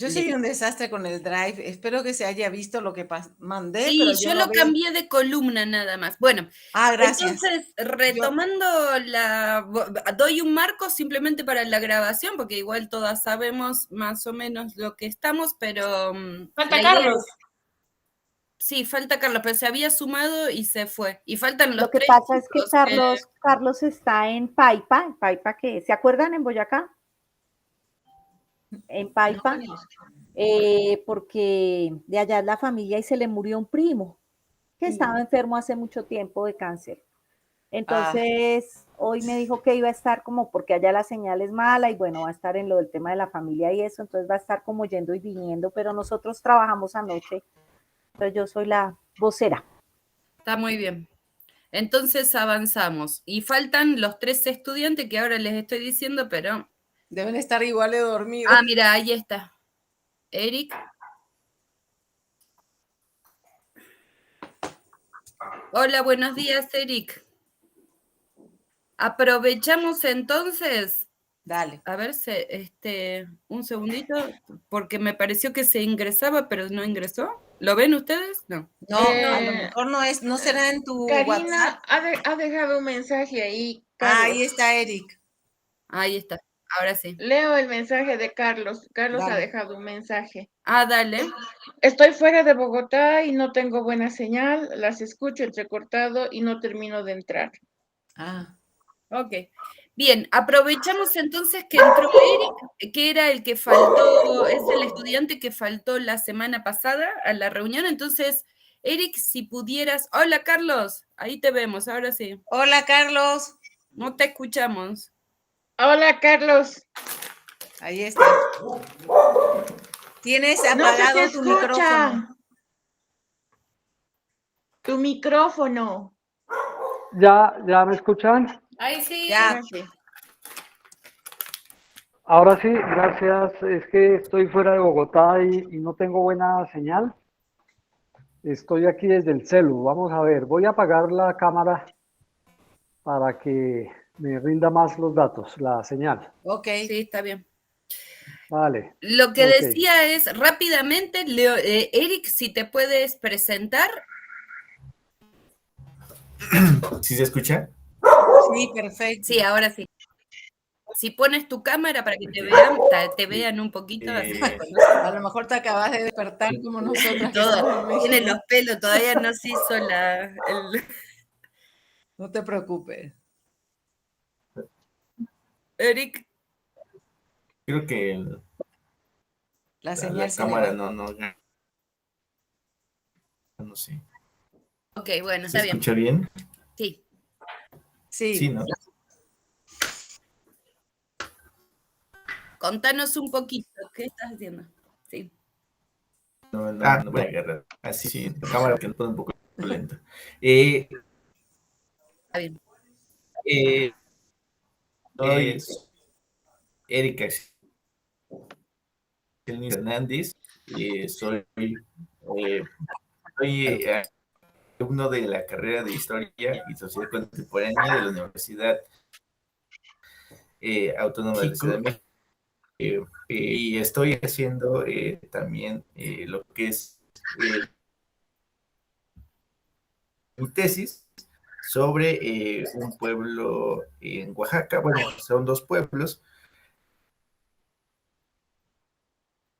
Yo soy un desastre con el Drive. Espero que se haya visto lo que mandé, pero Sí, yo yo no lo veo. cambié de columna nada más. Bueno, Gracias. entonces, retomando doy un marco simplemente para la grabación, porque igual todas sabemos más o menos lo que estamos, pero Falta Carlos. Sí, falta Carlos, pero se había sumado y se fue. Y faltan los Lo que 3 pasa es que chicos. Carlos está en Paipa, que ¿se acuerdan en Boyacá? En Paipa, porque de allá es la familia y se le murió un primo que estaba enfermo hace mucho tiempo de cáncer. Entonces, hoy me dijo que iba a estar como porque allá la señal es mala y bueno, va a estar en lo del tema de la familia y eso, entonces va a estar como yendo y viniendo, pero nosotros trabajamos anoche, entonces yo soy la vocera. Está muy bien. Entonces avanzamos. Y faltan los 3 estudiantes que ahora les estoy diciendo, pero... Deben estar igual de dormidos. Mira, ahí está. Eric. Hola, buenos días, Eric. Aprovechamos entonces. Dale. A ver, un segundito, porque me pareció que se ingresaba, pero no ingresó. ¿Lo ven ustedes? No. No, a lo mejor no será en tu Karina WhatsApp. ha dejado un mensaje ahí, Carlos. Ahí está Eric. Ahí está, ahora sí. Leo el mensaje de Carlos. Carlos Dale. ha dejado un mensaje. Dale. Estoy fuera de Bogotá y no tengo buena señal. Las escucho entrecortado y no termino de entrar. Ok. Bien, aprovechamos entonces que entró Eric, que era el que faltó, es el estudiante que faltó la semana pasada a la reunión. Entonces, Eric, si pudieras... Hola, Carlos, ahí te vemos, ahora sí. Hola, Carlos. No te escuchamos. Hola, Carlos. Ahí está. Tienes apagado tu micrófono. Tu micrófono. ¿Ya me escuchan? Ahí sí. Ya. Ahora sí, gracias. Es que estoy fuera de Bogotá y no tengo buena señal. Estoy aquí desde el celu. Vamos a ver, voy a apagar la cámara para que me rinda más los datos, la señal. Ok. Sí, está bien. Vale. Lo que decía es, rápidamente, Eric, si te puedes presentar. ¿Sí se escucha? Sí, perfecto. Sí, ahora sí. Si pones tu cámara para que te vean un poquito. Así a lo mejor te acabas de despertar como nosotros. Tienen los pelos, todavía no se hizo No te preocupes. Eric. Creo que la señal la cámara no sé. Ok, bueno, ¿Se está bien. escucha bien? Sí. Sí, ¿no? Contanos un poquito, ¿qué estás haciendo? Sí. No voy a agarrar. Así sí, la cámara que pone un poco lenta. Está bien. Erika Hernández, soy alumno de la carrera de Historia y Sociedad Contemporánea de la Universidad Autónoma de la Ciudad de México. Y estoy haciendo también lo que es mi tesis sobre un pueblo en Oaxaca. Bueno, son 2 pueblos,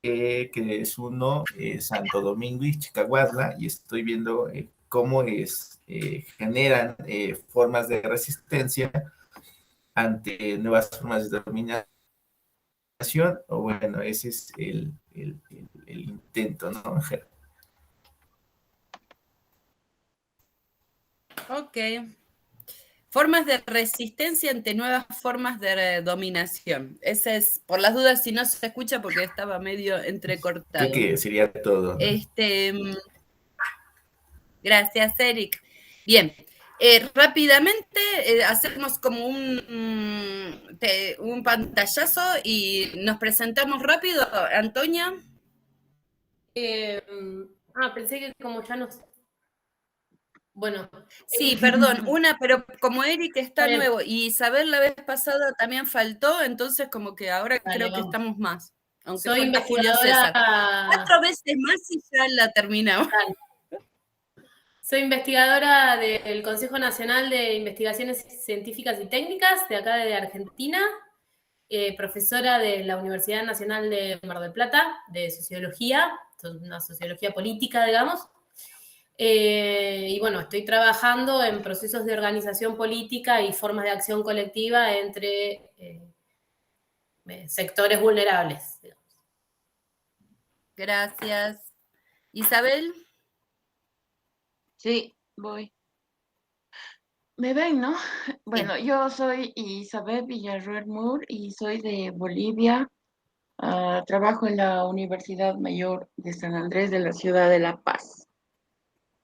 que es uno, Santo Domingo y Chicahuatla, y estoy viendo cómo generan formas de resistencia ante nuevas formas de dominación, o bueno, ese es el intento, ¿no? Ok. Formas de resistencia ante nuevas formas de dominación. Ese es, por las dudas, si no se escucha porque estaba medio entrecortado. Creo que sería todo, ¿no? Gracias, Eric. Bien, rápidamente hacemos como un pantallazo y nos presentamos rápido. Antonia. Pensé que como ya nos... Bueno. Sí, perdón, pero como Eric está nuevo y Isabel la vez pasada también faltó, entonces como que ahora creo que estamos más. Aunque Soy falta Julio César. investigadora. 4 veces más y ya la terminamos. Soy investigadora del Consejo Nacional de Investigaciones Científicas y Técnicas de acá de Argentina, profesora de la Universidad Nacional de Mar del Plata, de Sociología, una sociología política, digamos. Y bueno, estoy trabajando en procesos de organización política y formas de acción colectiva entre sectores vulnerables, digamos. Gracias. Isabel. Sí, voy. ¿Me ven, no? Bueno, yo soy Isabel Villarroel Moore y soy de Bolivia. Trabajo en la Universidad Mayor de San Andrés de la ciudad de La Paz.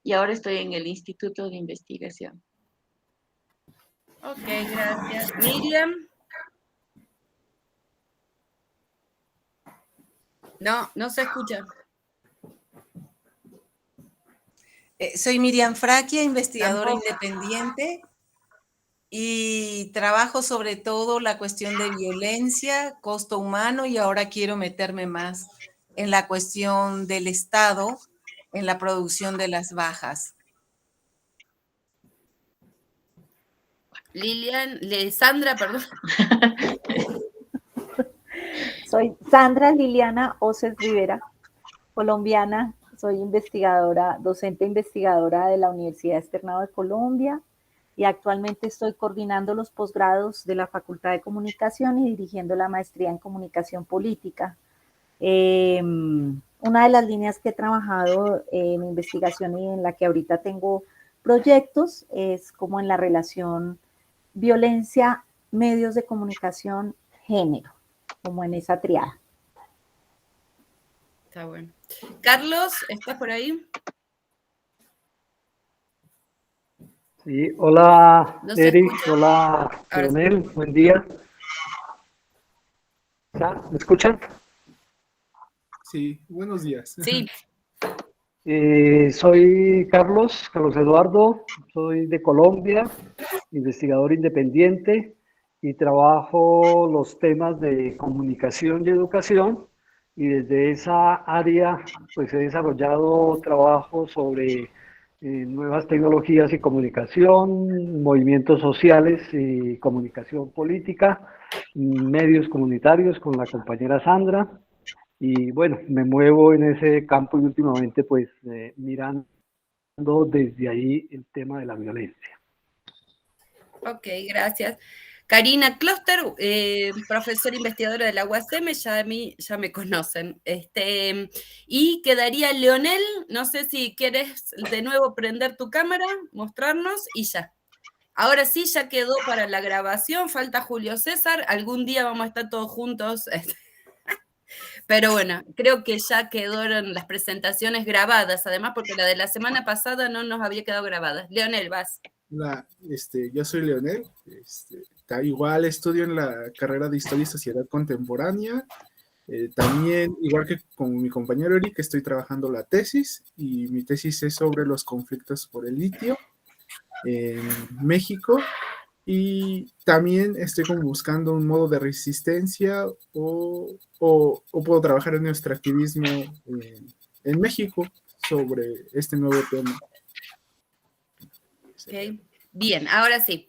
Y ahora estoy en el Instituto de Investigación. Ok, gracias. Miriam. No se escucha. Soy Miriam Fraquia, investigadora independiente, y trabajo sobre todo la cuestión de violencia, costo humano, y ahora quiero meterme más en la cuestión del Estado, en la producción de las bajas. Sandra, perdón. Soy Sandra Liliana Oces Rivera, colombiana. Soy investigadora, docente investigadora de la Universidad Externado de Colombia y actualmente estoy coordinando los posgrados de la Facultad de Comunicación y dirigiendo la maestría en Comunicación Política. Una de las líneas que he trabajado en investigación y en la que ahorita tengo proyectos es como en la relación violencia, medios de comunicación, género, como en esa triada. Está bueno. Carlos, ¿estás por ahí? Sí, hola ¿No se Eric, escucha? hola Ahora sí. Leonel, buen día. ¿Me escuchan? Sí, buenos días. Sí. Soy Carlos Eduardo, soy de Colombia, investigador independiente y trabajo los temas de comunicación y educación, y desde esa área pues he desarrollado trabajo sobre nuevas tecnologías y comunicación, movimientos sociales y comunicación política, medios comunitarios con la compañera Sandra. Y bueno, me muevo en ese campo y últimamente pues mirando desde ahí el tema de la violencia. Ok, gracias. Karina Kloster, profesora investigadora de la UACM, ya me conocen. Y quedaría Leonel, no sé si quieres de nuevo prender tu cámara, mostrarnos y ya. Ahora sí, ya quedó para la grabación, falta Julio César, algún día vamos a estar todos juntos. Pero bueno, creo que ya quedaron las presentaciones grabadas, además porque la de la semana pasada no nos había quedado grabada. Leonel, vas. Yo soy Leonel, igual estudio en la carrera de Historia y Sociedad Contemporánea. También, igual que con mi compañero Eric, estoy trabajando la tesis, y mi tesis es sobre los conflictos por el litio en México. Y también estoy como buscando un modo de resistencia o puedo trabajar en nuestro activismo en México sobre este nuevo tema. Okay. Bien, ahora sí.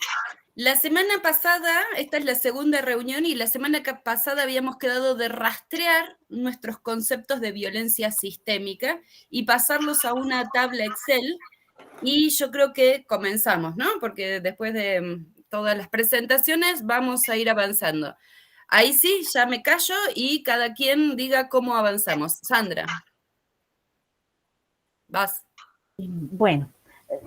La semana pasada, esta es la segunda reunión, y la semana pasada habíamos quedado de rastrear nuestros conceptos de violencia sistémica y pasarlos a una tabla Excel, y yo creo que comenzamos, ¿no? Porque después de todas las presentaciones vamos a ir avanzando. Ahí sí, ya me callo y cada quien diga cómo avanzamos. Sandra. Vas. Bueno,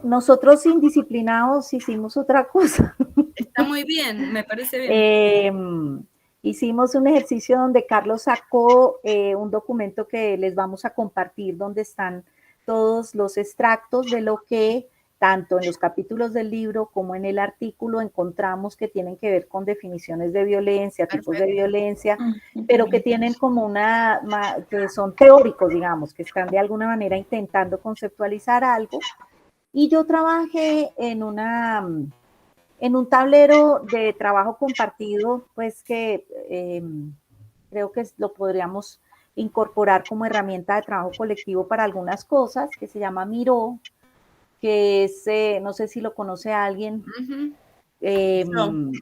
nosotros indisciplinados hicimos otra cosa. Está muy bien, me parece bien. Hicimos un ejercicio donde Carlos sacó un documento que les vamos a compartir, donde están todos los extractos de lo que tanto en los capítulos del libro como en el artículo encontramos que tienen que ver con definiciones de violencia, tipos de violencia, pero que tienen como que son teóricos, digamos, que están de alguna manera intentando conceptualizar algo. Y yo trabajé en un tablero de trabajo compartido, pues que creo que lo podríamos incorporar como herramienta de trabajo colectivo para algunas cosas, que se llama Miro, que es, no sé si lo conoce alguien, No.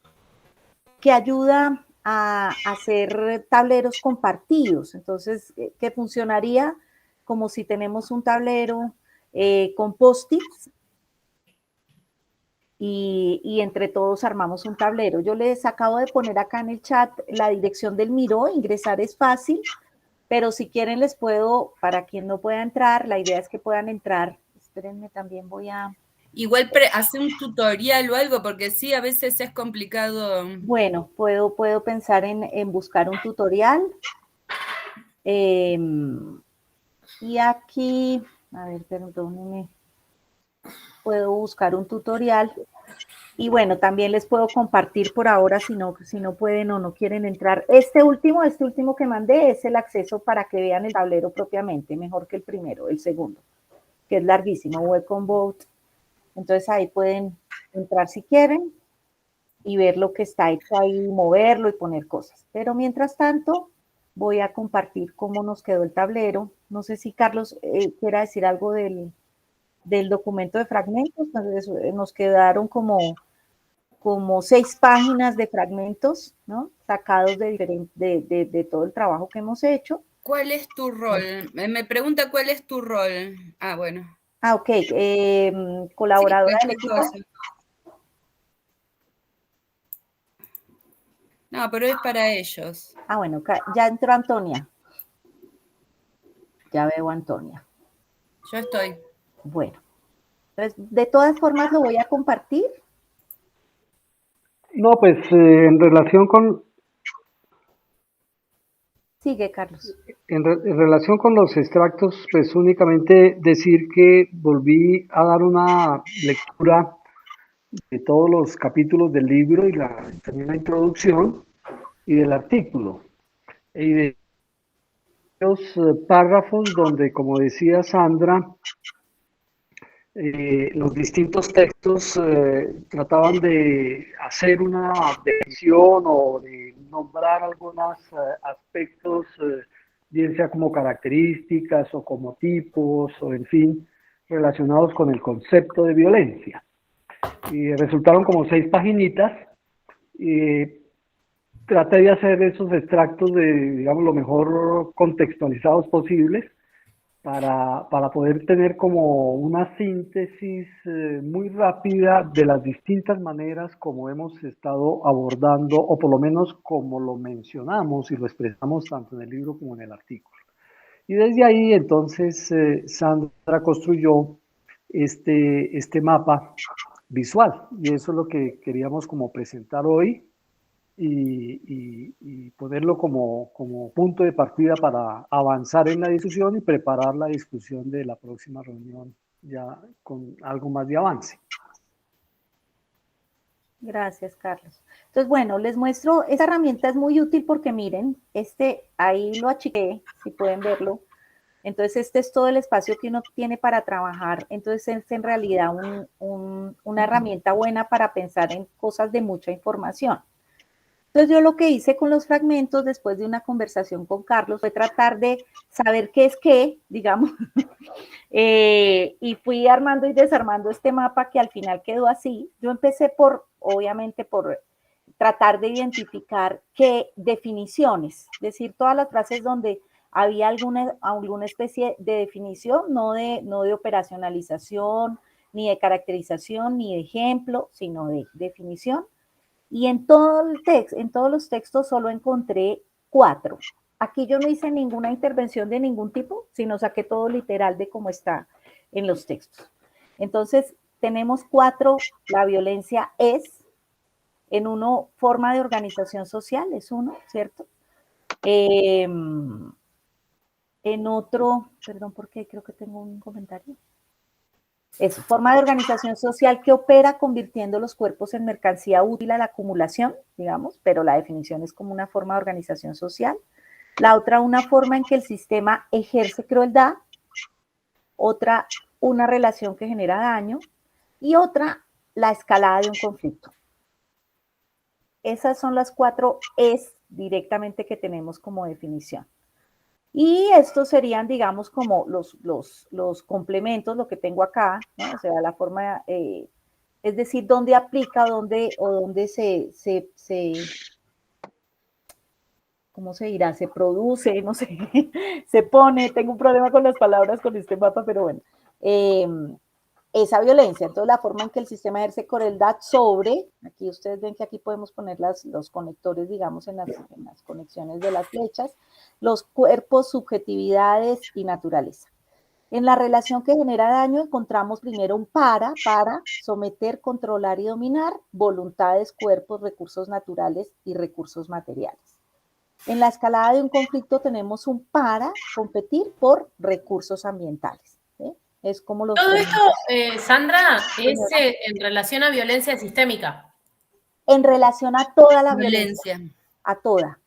que ayuda a hacer tableros compartidos. Entonces, que funcionaría como si tenemos un tablero con post-its y entre todos armamos un tablero. Yo les acabo de poner acá en el chat la dirección del Miro, ingresar es fácil, pero si quieren les puedo, para quien no pueda entrar, la idea es que puedan entrar. Espérenme, también voy a... Igual hace un tutorial o algo, porque sí, a veces es complicado. Bueno, puedo pensar en buscar un tutorial. Y aquí, a ver, perdónenme, puedo buscar un tutorial. Y bueno, también les puedo compartir por ahora si no pueden o no quieren entrar. Este último que mandé es el acceso para que vean el tablero propiamente, mejor que el primero, el segundo, que es larguísimo, Welcome Vote. Entonces ahí pueden entrar si quieren y ver lo que está hecho ahí, moverlo y poner cosas. Pero mientras tanto, voy a compartir cómo nos quedó el tablero. No sé si Carlos quiera decir algo del documento de fragmentos. Entonces, nos quedaron como 6 páginas de fragmentos, ¿no? Sacados de todo el trabajo que hemos hecho. ¿Cuál es tu rol? Me pregunta cuál es tu rol. Ah, bueno. Ah, ok. Colaboradora Sí, del equipo. cosa. No, pero es para ellos. Ah, bueno, ya entró Antonia. Ya veo a Antonia. Yo estoy. Bueno, entonces, de todas formas lo voy a compartir. No, pues en relación con... Sigue, Carlos. En relación con los extractos, pues únicamente decir que volví a dar una lectura de todos los capítulos del libro y también la introducción y del artículo. Y de los párrafos donde, como decía Sandra, los distintos textos trataban de hacer una definición o de nombrar algunos aspectos, bien sea como características o como tipos o en fin, relacionados con el concepto de violencia. Y resultaron como 6 paginitas. Traté de hacer esos extractos digamos, lo mejor contextualizados posibles para poder tener como una síntesis muy rápida de las distintas maneras como hemos estado abordando, o por lo menos como lo mencionamos y lo expresamos tanto en el libro como en el artículo. Y desde ahí entonces Sandra construyó este mapa visual, y eso es lo que queríamos como presentar hoy y ponerlo como punto de partida para avanzar en la discusión y preparar la discusión de la próxima reunión ya con algo más de avance. Gracias, Carlos. Entonces, bueno, les muestro, esta herramienta es muy útil porque miren, ahí lo achiqué, si pueden verlo. Entonces, este es todo el espacio que uno tiene para trabajar. Entonces, es en realidad una herramienta buena para pensar en cosas de mucha información. Entonces, yo lo que hice con los fragmentos, después de una conversación con Carlos, fue tratar de saber qué es qué, digamos, y fui armando y desarmando este mapa que al final quedó así. Yo empecé obviamente, por tratar de identificar qué definiciones, es decir, todas las frases donde había alguna especie de definición, no de operacionalización, ni de caracterización, ni de ejemplo, sino de definición. Y en todos los textos solo encontré 4. Aquí yo no hice ninguna intervención de ningún tipo, sino saqué todo literal de cómo está en los textos. Entonces, tenemos 4, la violencia es, en uno, forma de organización social, es uno, ¿cierto? En otro, perdón, porque creo que tengo un comentario. Es forma de organización social que opera convirtiendo los cuerpos en mercancía útil a la acumulación, digamos, pero la definición es como una forma de organización social. La otra, una forma en que el sistema ejerce crueldad. Otra, una relación que genera daño. Y otra, la escalada de un conflicto. Esas son las 4 es directamente que tenemos como definición. Y estos serían, digamos, como los complementos, lo que tengo acá, ¿no? O sea, la forma, es decir, dónde aplica o dónde ¿cómo se dirá? Se produce, no sé, se pone, tengo un problema con las palabras con este mapa, pero bueno, esa violencia. Entonces, la forma en que el sistema ejerce crueldad sobre, aquí ustedes ven que aquí podemos poner los conectores, digamos, en las conexiones de las flechas, los cuerpos, subjetividades y naturaleza. En la relación que genera daño encontramos primero un para someter, controlar y dominar, voluntades, cuerpos, recursos naturales y recursos materiales. En la escalada de un conflicto tenemos un para competir por recursos ambientales. ¿Sí? Es como los... Todo esto, Sandra, es en relación a violencia sistémica. En relación a toda la violencia. A toda.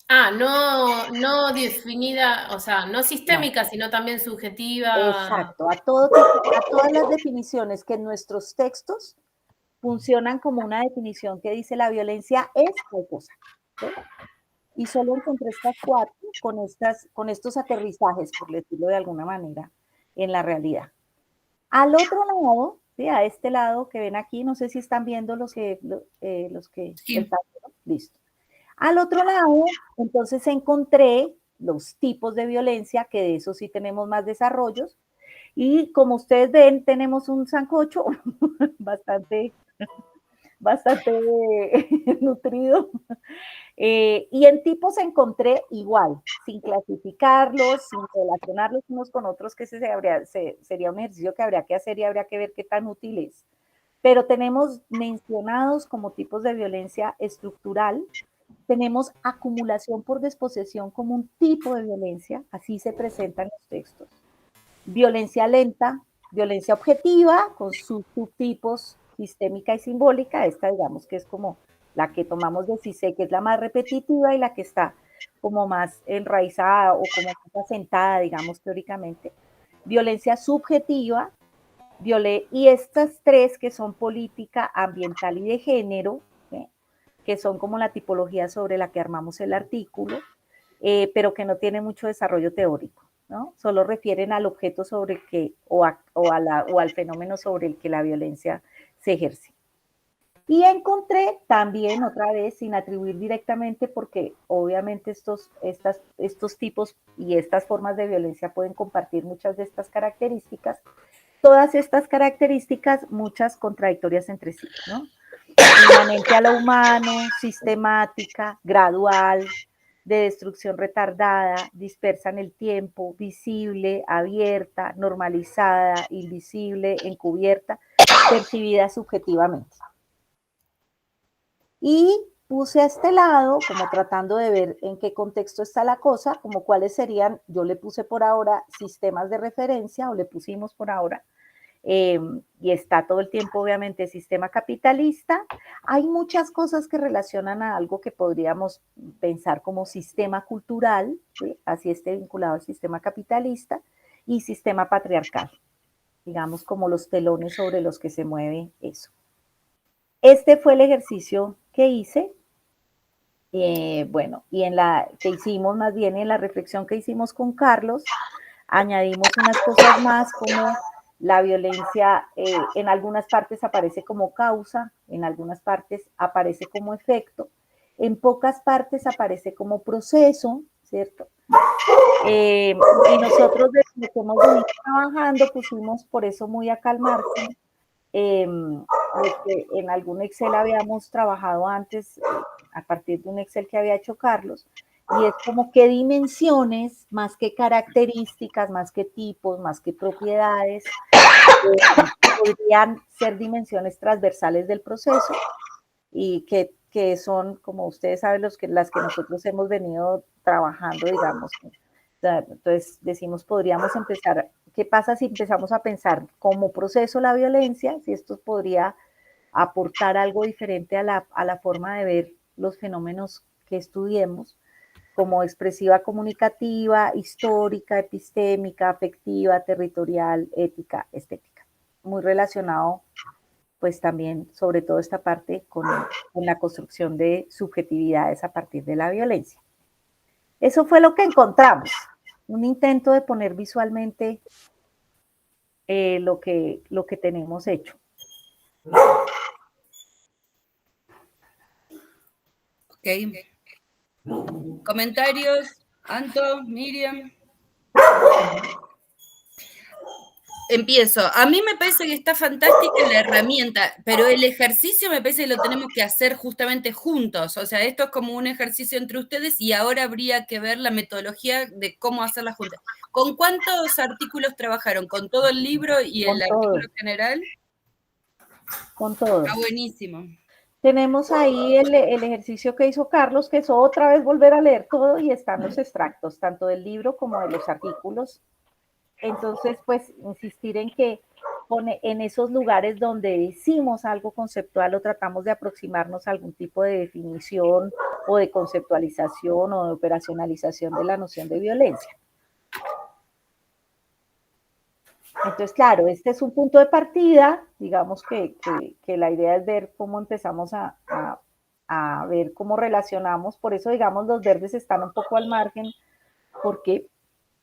Ah, no definida, o sea, no sistémica, no, sino también subjetiva. Exacto, a todas las definiciones que en nuestros textos funcionan como una definición que dice la violencia es tal cosa. ¿Sí? Y solo encontré estas 4 con estos aterrizajes, por decirlo de alguna manera, en la realidad. Al otro lado, ¿sí? A este lado que ven aquí, no sé si están viendo los que sí. el tablero, listo. Al otro lado, entonces encontré los tipos de violencia, que de eso sí tenemos más desarrollos, y como ustedes ven, tenemos un sancocho bastante nutrido. Y en tipos encontré igual, sin clasificarlos, sin relacionarlos unos con otros, que sería un ejercicio que habría que hacer y habría que ver qué tan útil es. Pero tenemos mencionados como tipos de violencia estructural, tenemos acumulación por desposesión como un tipo de violencia, así se presenta en los textos. Violencia lenta, violencia objetiva, con sus subtipos sistémica y simbólica, esta digamos que es como la que tomamos de CICE, que es la más repetitiva y la que está como más enraizada o como más asentada, digamos, teóricamente. Violencia subjetiva, y estas 3 que son política, ambiental y de género, ¿sí? Que son como la tipología sobre la que armamos el artículo, pero que no tiene mucho desarrollo teórico, ¿no? Solo refieren al objeto sobre el que, o al fenómeno sobre el que la violencia se ejerce. Y encontré también, otra vez, sin atribuir directamente, porque obviamente estos tipos y estas formas de violencia pueden compartir muchas de estas características, todas estas características, muchas contradictorias entre sí, ¿no? Inmanente a lo humano, sistemática, gradual, de destrucción retardada, dispersa en el tiempo, visible, abierta, normalizada, invisible, encubierta, percibida subjetivamente. Y puse a este lado, como tratando de ver en qué contexto está la cosa, como cuáles serían, yo le puse por ahora sistemas de referencia, o le pusimos por ahora, y está todo el tiempo obviamente sistema capitalista. Hay muchas cosas que relacionan a algo que podríamos pensar como sistema cultural, ¿sí? Así esté vinculado al sistema capitalista, y sistema patriarcal, digamos como los telones sobre los que se mueve eso. Este fue el ejercicio que hice, bueno, y en la que hicimos, más bien en la reflexión que hicimos con Carlos, añadimos unas cosas más como la violencia, en algunas partes aparece como causa, en algunas partes aparece como efecto, en pocas partes aparece como proceso, ¿cierto? Y nosotros desde lo que hemos venido trabajando pusimos por eso muy a calmarse, que en algún Excel habíamos trabajado antes, a partir de un Excel que había hecho Carlos, y es como qué dimensiones, más que características, más que tipos, más que propiedades, podrían ser dimensiones transversales del proceso, y que son, como ustedes saben, las que nosotros hemos venido trabajando, digamos. Entonces decimos, podríamos empezar, ¿qué pasa si empezamos a pensar como proceso la violencia? Si esto podría aportar algo diferente a la forma de ver los fenómenos que estudiemos, como expresiva comunicativa, histórica, epistémica, afectiva, territorial, ética, estética. Muy relacionado pues también, sobre todo esta parte con la construcción de subjetividades a partir de la violencia. Eso fue lo que encontramos, un intento de poner visualmente lo que tenemos hecho. Ok. ¿Comentarios? Anto, Miriam. Empiezo. A mí me parece que está fantástica la herramienta, pero el ejercicio me parece que lo tenemos que hacer justamente juntos. O sea, esto es como un ejercicio entre ustedes y ahora habría que ver la metodología de cómo hacer la junta. ¿Con cuántos artículos trabajaron? ¿Con todo el libro y el artículo general? Con todo. Está buenísimo. Tenemos ahí el ejercicio que hizo Carlos, que es otra vez volver a leer todo y están los extractos, tanto del libro como de los artículos. Entonces, pues, insistir en que en esos lugares donde decimos algo conceptual o tratamos de aproximarnos a algún tipo de definición o de conceptualización o de operacionalización de la noción de violencia. Entonces, claro, este es un punto de partida, digamos que la idea es ver cómo empezamos a ver cómo relacionamos, por eso, digamos, los verdes están un poco al margen, porque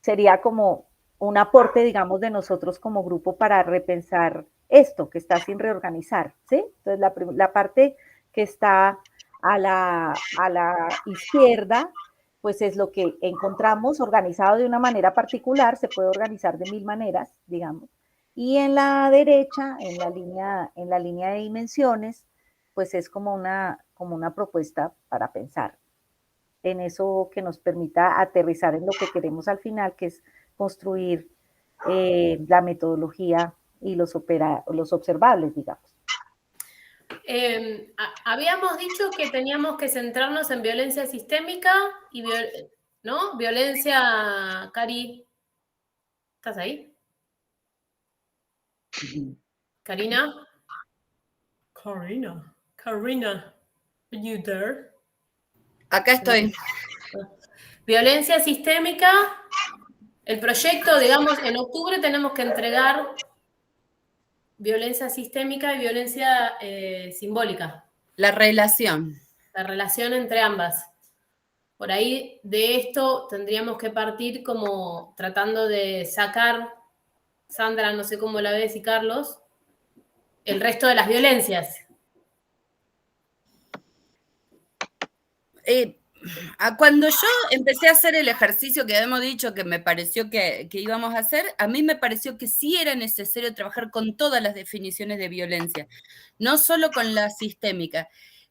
sería como un aporte, digamos, de nosotros como grupo para repensar esto que está sin reorganizar, ¿sí? Entonces, la parte que está a la izquierda, pues es lo que encontramos organizado de una manera particular, se puede organizar de 1000 maneras, digamos, y en la derecha, en la línea de dimensiones, pues es como una propuesta para pensar en eso que nos permita aterrizar en lo que queremos al final, que es construir la metodología y los observables, digamos. Habíamos dicho que teníamos que centrarnos en violencia sistémica y ¿no? Violencia, Cari. ¿Estás ahí? Karina. Karina, are you there? Acá estoy. Violencia sistémica. El proyecto, digamos, en octubre tenemos que entregar violencia sistémica y violencia simbólica. La relación. La relación entre ambas. Por ahí de esto tendríamos que partir como tratando de sacar, Sandra, no sé cómo la ves, y Carlos, el resto de las violencias. Cuando yo empecé a hacer el ejercicio que habíamos dicho que me pareció que íbamos a hacer, a mí me pareció que sí era necesario trabajar con todas las definiciones de violencia, no solo con la sistémica.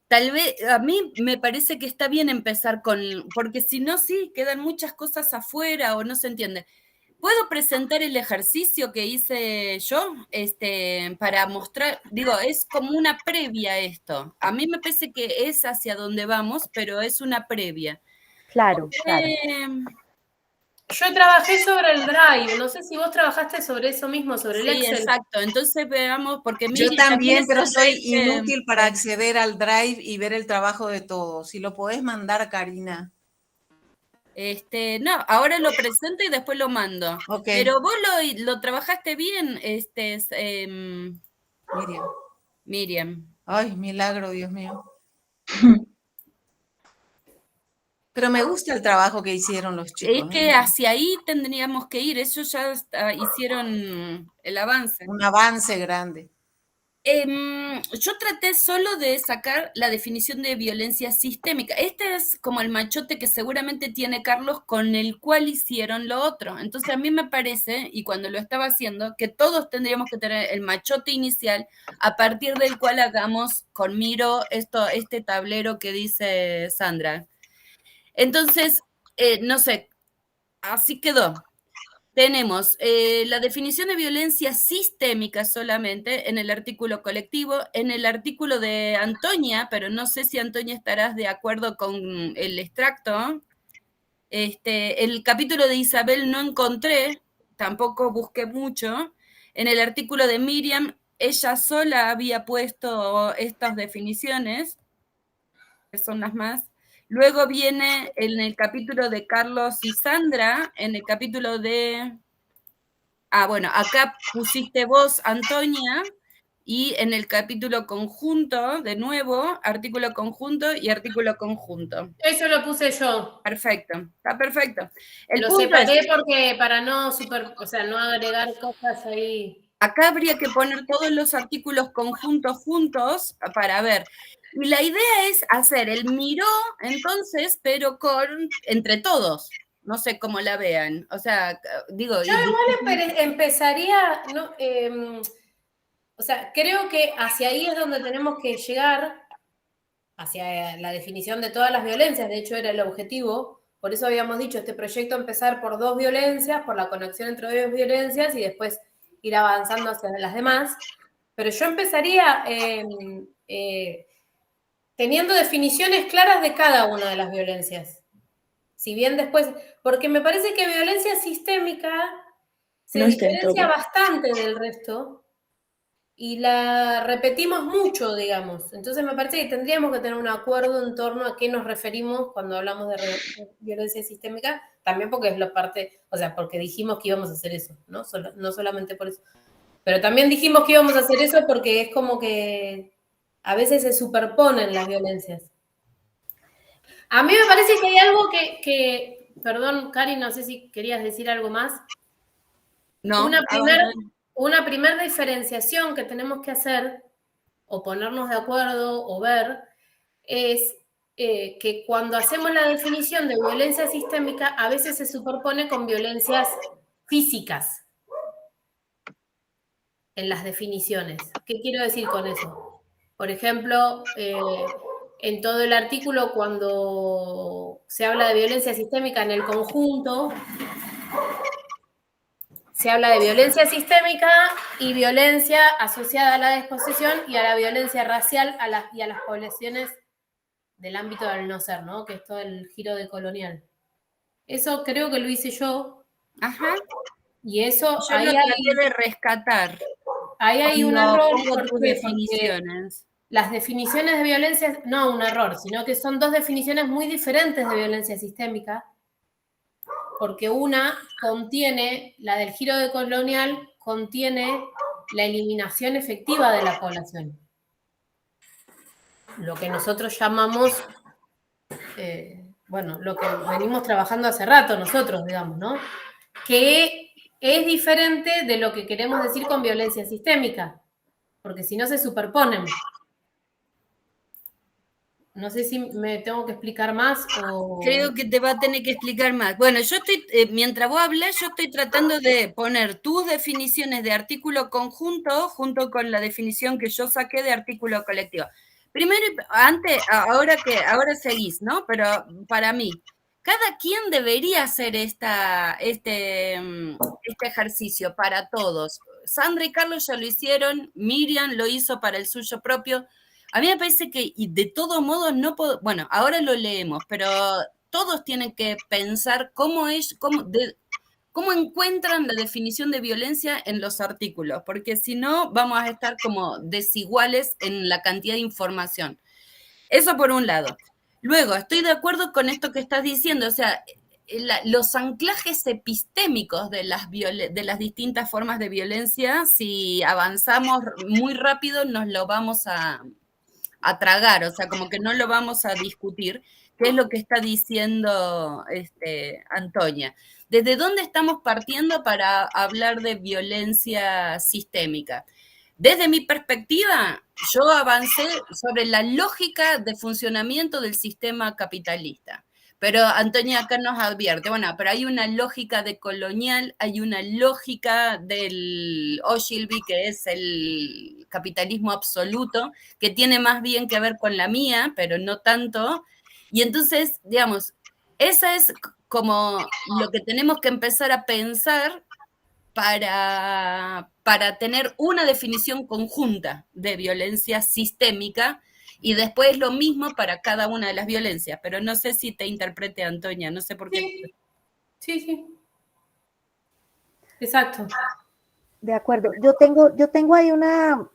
Tal vez, a mí me parece que está bien empezar porque si no, sí, quedan muchas cosas afuera o no se entiende. ¿Puedo presentar el ejercicio que hice yo para mostrar? Digo, es como una previa a esto. A mí me parece que es hacia donde vamos, pero es una previa. Claro, claro. Yo trabajé sobre el Drive, no sé si vos trabajaste sobre eso mismo, sobre el Excel. Sí, exacto, entonces veamos, porque yo también, pero soy inútil para acceder al Drive y ver el trabajo de todos. Si lo podés mandar, Karina. No, ahora lo presento y después lo mando. Okay. Pero vos lo trabajaste bien, Miriam. Ay, milagro, Dios mío. Pero me gusta el trabajo que hicieron los chicos. Es que hacia ahí tendríamos que ir, eso ya hicieron el avance. Un avance grande. Yo traté solo de sacar la definición de violencia sistémica. Este es como el machote que seguramente tiene Carlos con el cual hicieron lo otro. Entonces a mí me parece, y cuando lo estaba haciendo, que todos tendríamos que tener el machote inicial a partir del cual hagamos con Miro este tablero que dice Sandra. Entonces, no sé, así quedó. Tenemos la definición de violencia sistémica solamente en el artículo colectivo, en el artículo de Antonia, pero no sé si Antonia estarás de acuerdo con el extracto. El capítulo de Isabel no encontré, tampoco busqué mucho. En el artículo de Miriam, ella sola había puesto estas definiciones, que son las más. Luego viene en el capítulo de Carlos y Sandra, en el capítulo de... bueno, acá pusiste vos, Antonia, y en el capítulo conjunto, de nuevo, artículo conjunto y artículo conjunto. Eso lo puse yo. Perfecto, está perfecto. El Lo punto separé es, porque para no no agregar cosas ahí. acá habría que poner todos los artículos conjuntos juntos para ver. Y la idea es hacer el miró, entonces, pero entre todos. No sé cómo la vean. O sea, digo... Yo igual empezaría, ¿no? O sea, creo que hacia ahí es donde tenemos que llegar, hacia la definición de todas las violencias. De hecho, era el objetivo. Por eso habíamos dicho, este proyecto empezar por 2 violencias, por la conexión entre 2 violencias y después ir avanzando hacia las demás. Pero yo empezaría teniendo definiciones claras de cada una de las violencias. Si bien después, porque me parece que violencia sistémica se diferencia bastante del resto y la repetimos mucho, digamos. Entonces me parece que tendríamos que tener un acuerdo en torno a qué nos referimos cuando hablamos de violencia sistémica, también porque es la parte, o sea, porque dijimos que íbamos a hacer eso, ¿no? No solamente por eso. Pero también dijimos que íbamos a hacer eso porque es como que a veces se superponen las violencias. A mí me parece que hay algo que perdón, Cari, no sé si querías decir algo más. No. Una primer diferenciación que tenemos que hacer, o ponernos de acuerdo, o ver, es que cuando hacemos la definición de violencia sistémica, a veces se superpone con violencias físicas en las definiciones. ¿Qué quiero decir con eso? Por ejemplo, en todo el artículo, cuando se habla de violencia sistémica en el conjunto, se habla de violencia sistémica y violencia asociada a la desposesión y a la violencia racial y a las poblaciones del ámbito del no ser, ¿no? Que es todo el giro de colonial. Eso creo que lo hice yo. Ajá. Y eso yo lo traté de rescatar. Ahí hay un error porque las definiciones de violencia, no un error, sino que son 2 definiciones muy diferentes de violencia sistémica, porque una contiene, la del giro de colonial, contiene la eliminación efectiva de la población. Lo que nosotros llamamos, lo que venimos trabajando hace rato nosotros, digamos, ¿no? Que es diferente de lo que queremos decir con violencia sistémica, porque si no se superponen. No sé si me tengo que explicar más o... Creo que te va a tener que explicar más. Bueno, yo estoy, mientras vos hablas, yo estoy tratando de poner tus definiciones de artículo conjunto junto con la definición que yo saqué de artículo colectivo. Primero, ahora seguís, ¿no? Pero para mí, cada quien debería hacer este ejercicio para todos. Sandra y Carlos ya lo hicieron, Miriam lo hizo para el suyo propio. A mí me parece que, y de todos modos, no puedo, bueno, ahora lo leemos, pero todos tienen que pensar cómo encuentran la definición de violencia en los artículos, porque si no, vamos a estar como desiguales en la cantidad de información. Eso por un lado. Luego, estoy de acuerdo con esto que estás diciendo, o sea, los anclajes epistémicos de las distintas formas de violencia, si avanzamos muy rápido, nos lo vamos a tragar, o sea, como que no lo vamos a discutir, que es lo que está diciendo Antonia. ¿Desde dónde estamos partiendo para hablar de violencia sistémica? Desde mi perspectiva, yo avancé sobre la lógica de funcionamiento del sistema capitalista. Pero Antonia acá nos advierte, bueno, pero hay una lógica de colonial, hay una lógica del Ogilvy, que es el capitalismo absoluto, que tiene más bien que ver con la mía, pero no tanto. Y entonces, digamos, esa es como lo que tenemos que empezar a pensar para tener una definición conjunta de violencia sistémica, y después lo mismo para cada una de las violencias, pero no sé si te interprete, Antonia, no sé por qué. Sí. Exacto. De acuerdo. Yo tengo ahí una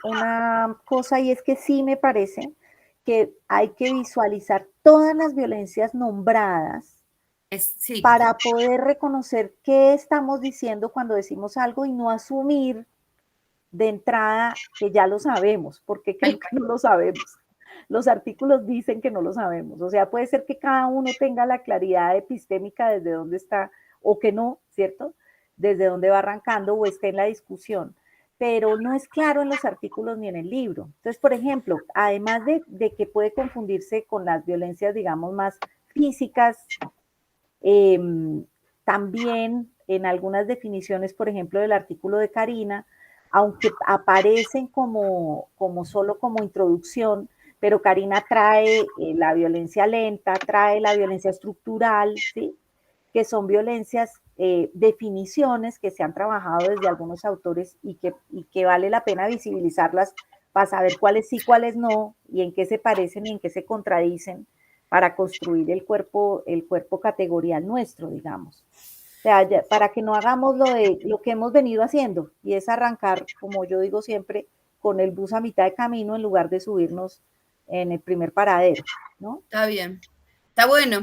cosa, y es que sí me parece que hay que visualizar todas las violencias nombradas para poder reconocer qué estamos diciendo cuando decimos algo y no asumir de entrada que ya lo sabemos, porque creo que no lo sabemos. Los artículos dicen que no lo sabemos. O sea, puede ser que cada uno tenga la claridad epistémica desde dónde está, o que no, ¿cierto? Desde dónde va arrancando o esté en la discusión. Pero no es claro en los artículos ni en el libro. Entonces, por ejemplo, además de que puede confundirse con las violencias, digamos, más físicas, también en algunas definiciones, por ejemplo, del artículo de Karina, aunque aparecen solo como introducción, pero Karina trae la violencia lenta, trae la violencia estructural, ¿sí? Que son violencias, definiciones que se han trabajado desde algunos autores y que vale la pena visibilizarlas para saber cuáles sí, cuáles no, y en qué se parecen y en qué se contradicen para construir el cuerpo categorial nuestro, digamos. O sea, para que no hagamos lo que hemos venido haciendo, y es arrancar, como yo digo siempre, con el bus a mitad de camino en lugar de subirnos en el primer paradero, ¿no? Está bien, está bueno.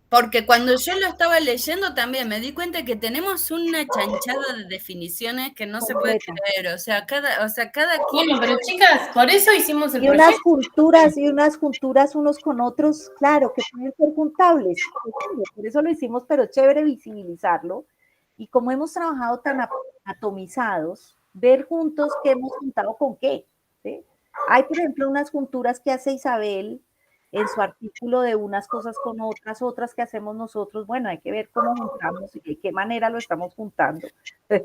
Porque cuando yo lo estaba leyendo también me di cuenta que tenemos una chanchada de definiciones que no se puede creer. O sea, cada quien. Bueno, pero chicas, por eso hicimos el y unas culturas unos con otros, claro, que pueden ser juntables. Por eso lo hicimos, pero chévere visibilizarlo. Y como hemos trabajado tan atomizados, ver juntos qué hemos juntado con qué, ¿sí? Hay, por ejemplo, unas junturas que hace Isabel en su artículo de unas cosas con otras que hacemos nosotros. Bueno, hay que ver cómo juntamos y de qué manera lo estamos juntando,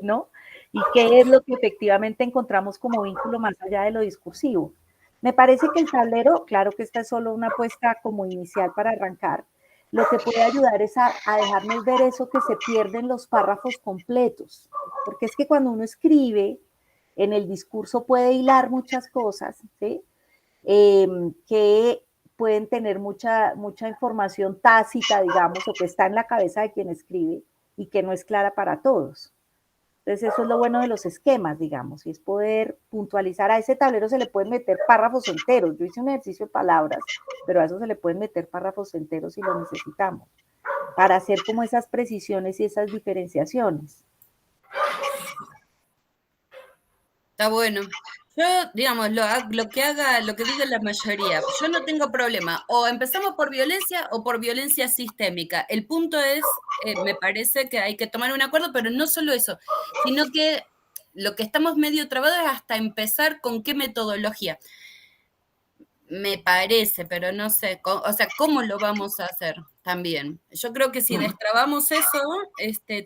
¿no? Y qué es lo que efectivamente encontramos como vínculo más allá de lo discursivo. Me parece que el tablero, claro que esta es solo una apuesta como inicial para arrancar, lo que puede ayudar es a dejarnos ver eso que se pierden los párrafos completos, porque es que cuando uno escribe, en el discurso puede hilar muchas cosas, ¿sí? Que pueden tener mucha información tácita, digamos, o que está en la cabeza de quien escribe y que no es clara para todos. Entonces eso es lo bueno de los esquemas, digamos, y es poder puntualizar. A ese tablero se le pueden meter párrafos enteros. Yo hice un ejercicio de palabras, pero a eso se le pueden meter párrafos enteros si lo necesitamos, para hacer como esas precisiones y esas diferenciaciones. Está bueno. Yo, digamos, lo que diga la mayoría, yo no tengo problema. O empezamos por violencia o por violencia sistémica. El punto es, me parece que hay que tomar un acuerdo, pero no solo eso, sino que lo que estamos medio trabados es hasta empezar con qué metodología. Me parece, pero no sé, o sea, ¿cómo lo vamos a hacer también? Yo creo que si destrabamos eso,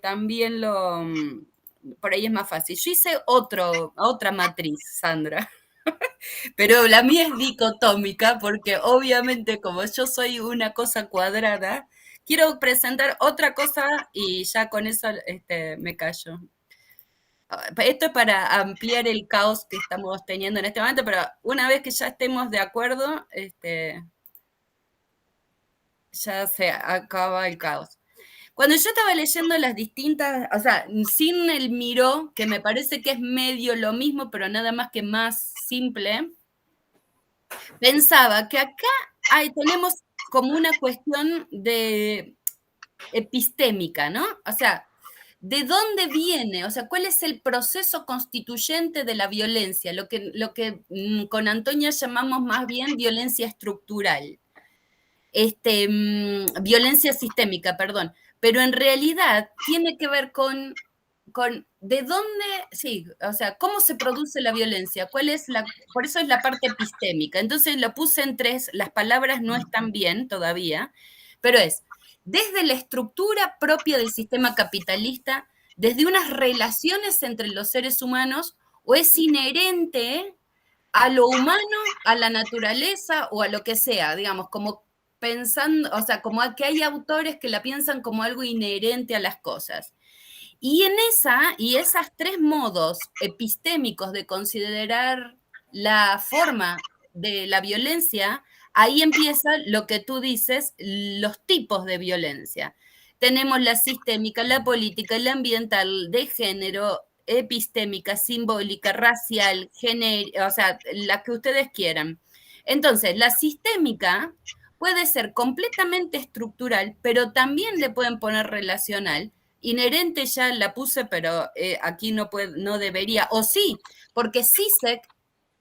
también por ahí es más fácil. Yo hice otra matriz, Sandra, pero la mía es dicotómica porque obviamente como yo soy una cosa cuadrada, quiero presentar otra cosa y ya con eso me callo. Esto es para ampliar el caos que estamos teniendo en este momento, pero una vez que ya estemos de acuerdo, ya se acaba el caos. Cuando yo estaba leyendo las distintas, o sea, sin el Miró, que me parece que es medio lo mismo, pero nada más que más simple, pensaba que acá tenemos como una cuestión de epistémica, ¿no? O sea, ¿de dónde viene? O sea, ¿cuál es el proceso constituyente de la violencia? Lo que con Antonia llamamos más bien violencia estructural. Violencia sistémica, perdón. Pero en realidad tiene que ver con de dónde, sí, o sea, cómo se produce la violencia, por eso es la parte epistémica. Entonces lo puse en tres, las palabras no están bien todavía, pero es desde la estructura propia del sistema capitalista, desde unas relaciones entre los seres humanos, o es inherente a lo humano, a la naturaleza o a lo que sea, digamos, como pensando, o sea, como que hay autores que la piensan como algo inherente a las cosas. Y esas tres modos epistémicos de considerar la forma de la violencia, ahí empieza lo que tú dices, los tipos de violencia. Tenemos la sistémica, la política, la ambiental, de género, epistémica, simbólica, racial, o sea, la que ustedes quieran. Entonces, la sistémica puede ser completamente estructural, pero también le pueden poner relacional, inherente ya la puse, pero aquí no debería, o sí, porque CISEC,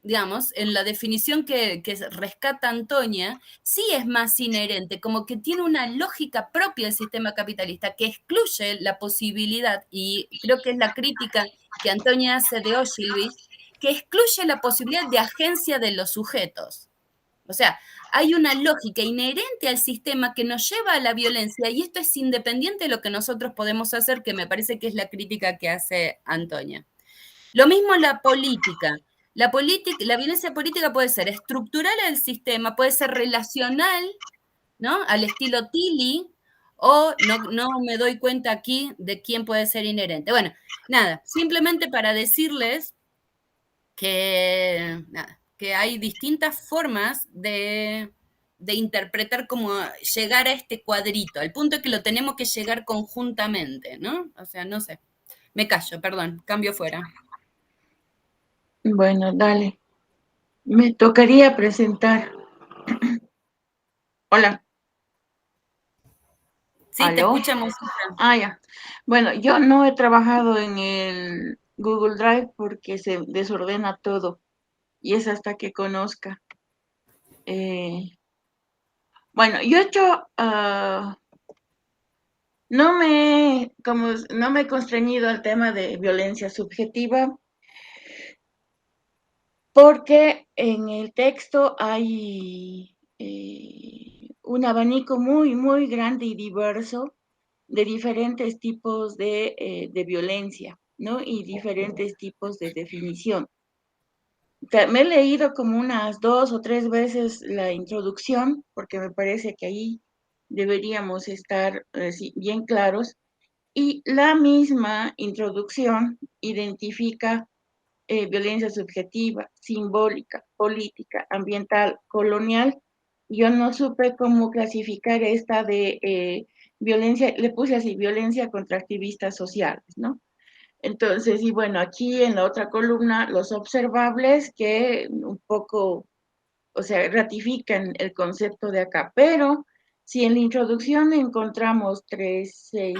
digamos, en la definición que rescata Antonia, sí es más inherente, como que tiene una lógica propia del sistema capitalista que excluye la posibilidad, y creo que es la crítica que Antonia hace de Ogilvy, que excluye la posibilidad de agencia de los sujetos. O sea, hay una lógica inherente al sistema que nos lleva a la violencia y esto es independiente de lo que nosotros podemos hacer, que me parece que es la crítica que hace Antonia. Lo mismo la política. La violencia política puede ser estructural al sistema, puede ser relacional, ¿no? Al estilo Tilly, o no me doy cuenta aquí de quién puede ser inherente. Bueno, nada, simplemente para decirles que hay distintas formas de interpretar cómo llegar a este cuadrito, al punto que lo tenemos que llegar conjuntamente, ¿no? O sea, no sé. Me callo, perdón, cambio fuera. Bueno, dale. Me tocaría presentar. Hola. Sí, ¿Aló? te escuchamos. Ya. Bueno, yo no he trabajado en el Google Drive porque se desordena todo y es hasta que conozca. Bueno, yo he hecho, no me he constreñido al tema de violencia subjetiva porque en el texto hay un abanico muy, muy grande y diverso de diferentes tipos de violencia, ¿no? Y diferentes tipos de definición. Me he leído como unas 2 o 3 veces la introducción, porque me parece que ahí deberíamos estar bien claros, y la misma introducción identifica violencia subjetiva, simbólica, política, ambiental, colonial. Yo no supe cómo clasificar esta de violencia, le puse así, violencia contra activistas sociales, ¿no? Entonces, y bueno, aquí en la otra columna, los observables que un poco, o sea, ratifican el concepto de acá, pero si en la introducción encontramos 3, 6,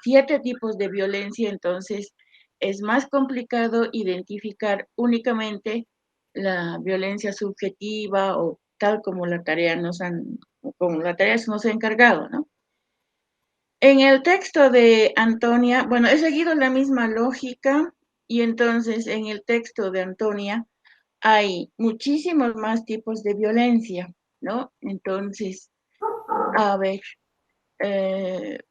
7 tipos de violencia, entonces es más complicado identificar únicamente la violencia subjetiva o tal como la tarea nos ha encargado, ¿no? En el texto de Antonia, bueno, he seguido la misma lógica y entonces en el texto de Antonia hay muchísimos más tipos de violencia, ¿no? Entonces, a ver,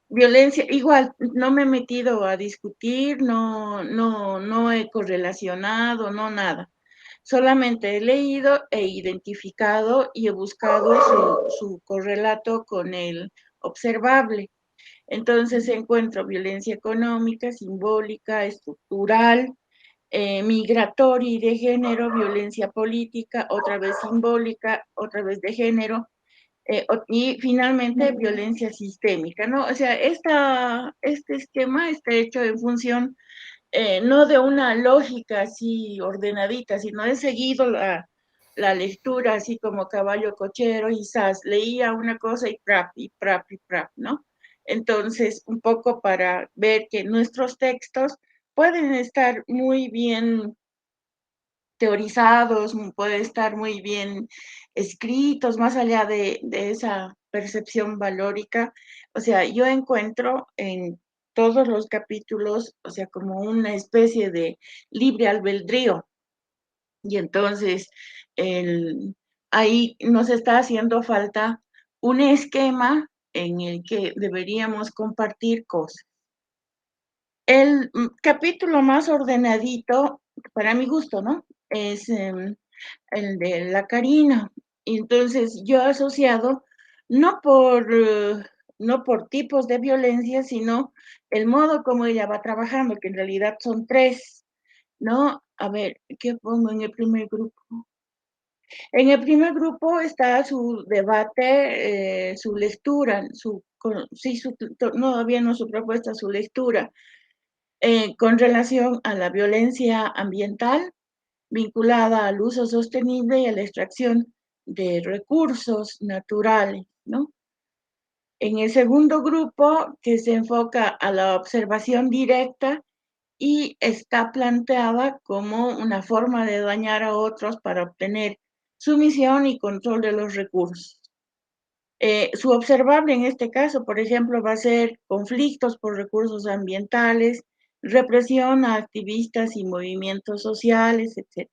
violencia, igual, no me he metido a discutir, no he correlacionado, no nada. Solamente he leído e identificado y he buscado su correlato con el observable. Entonces encuentro violencia económica, simbólica, estructural, migratoria y de género, violencia política, otra vez simbólica, otra vez de género, y finalmente violencia sistémica, ¿no? O sea, este esquema está hecho en función no de una lógica así ordenadita, sino he seguido la lectura así como caballo cochero y leía una cosa y prap, ¿no? Entonces, un poco para ver que nuestros textos pueden estar muy bien teorizados, pueden estar muy bien escritos, más allá de esa percepción valórica. O sea, yo encuentro en todos los capítulos, o sea, como una especie de libre albedrío. Y entonces, ahí nos está haciendo falta un esquema en el que deberíamos compartir cosas. El capítulo más ordenadito, para mi gusto, ¿no? Es el de la Karina. Entonces, yo he asociado, no por tipos de violencia, sino el modo como ella va trabajando, que en realidad son 3, ¿no? A ver, ¿qué pongo en el primer grupo? En el primer grupo está su debate, su lectura, todavía no su propuesta, su lectura, con relación a la violencia ambiental vinculada al uso sostenible y a la extracción de recursos naturales, ¿no? En el segundo grupo, que se enfoca a la observación directa y está planteada como una forma de dañar a otros para obtener sumisión y control de los recursos. Su observable en este caso, por ejemplo, va a ser conflictos por recursos ambientales, represión a activistas y movimientos sociales, etc.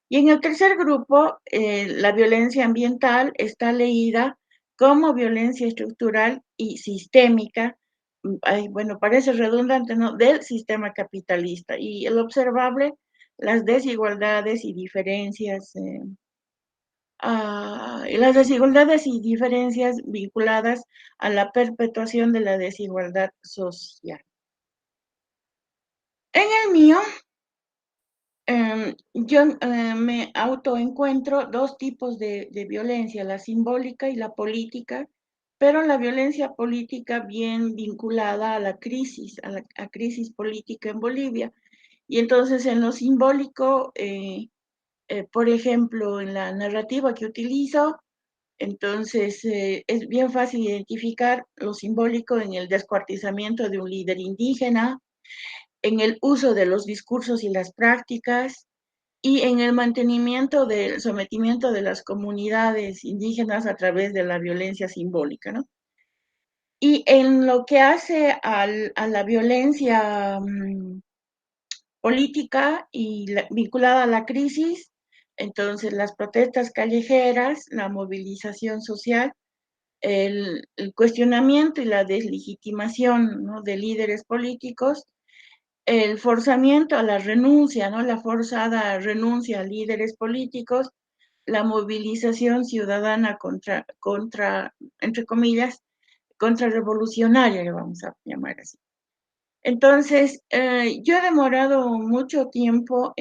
Y en el tercer grupo, la violencia ambiental está leída como violencia estructural y sistémica, bueno, parece redundante, ¿no?, del sistema capitalista. Y el observable, las desigualdades y diferencias, vinculadas a la perpetuación de la desigualdad social. En el mío, yo me autoencuentro dos tipos de violencia, la simbólica y la política, pero la violencia política bien vinculada a la crisis, a crisis política en Bolivia. Y entonces en lo simbólico, por ejemplo, en la narrativa que utilizo, entonces es bien fácil identificar lo simbólico en el descuartizamiento de un líder indígena, en el uso de los discursos y las prácticas, y en el mantenimiento del sometimiento de las comunidades indígenas a través de la violencia simbólica, ¿no? Y en lo que hace a la violencia política y vinculada a la crisis, entonces las protestas callejeras, la movilización social, el cuestionamiento y la deslegitimación, ¿no?, de líderes políticos, el forzamiento a la renuncia, ¿no?, la forzada renuncia a líderes políticos, la movilización ciudadana contra entre comillas, contrarrevolucionaria, le vamos a llamar así. Entonces, yo he demorado mucho tiempo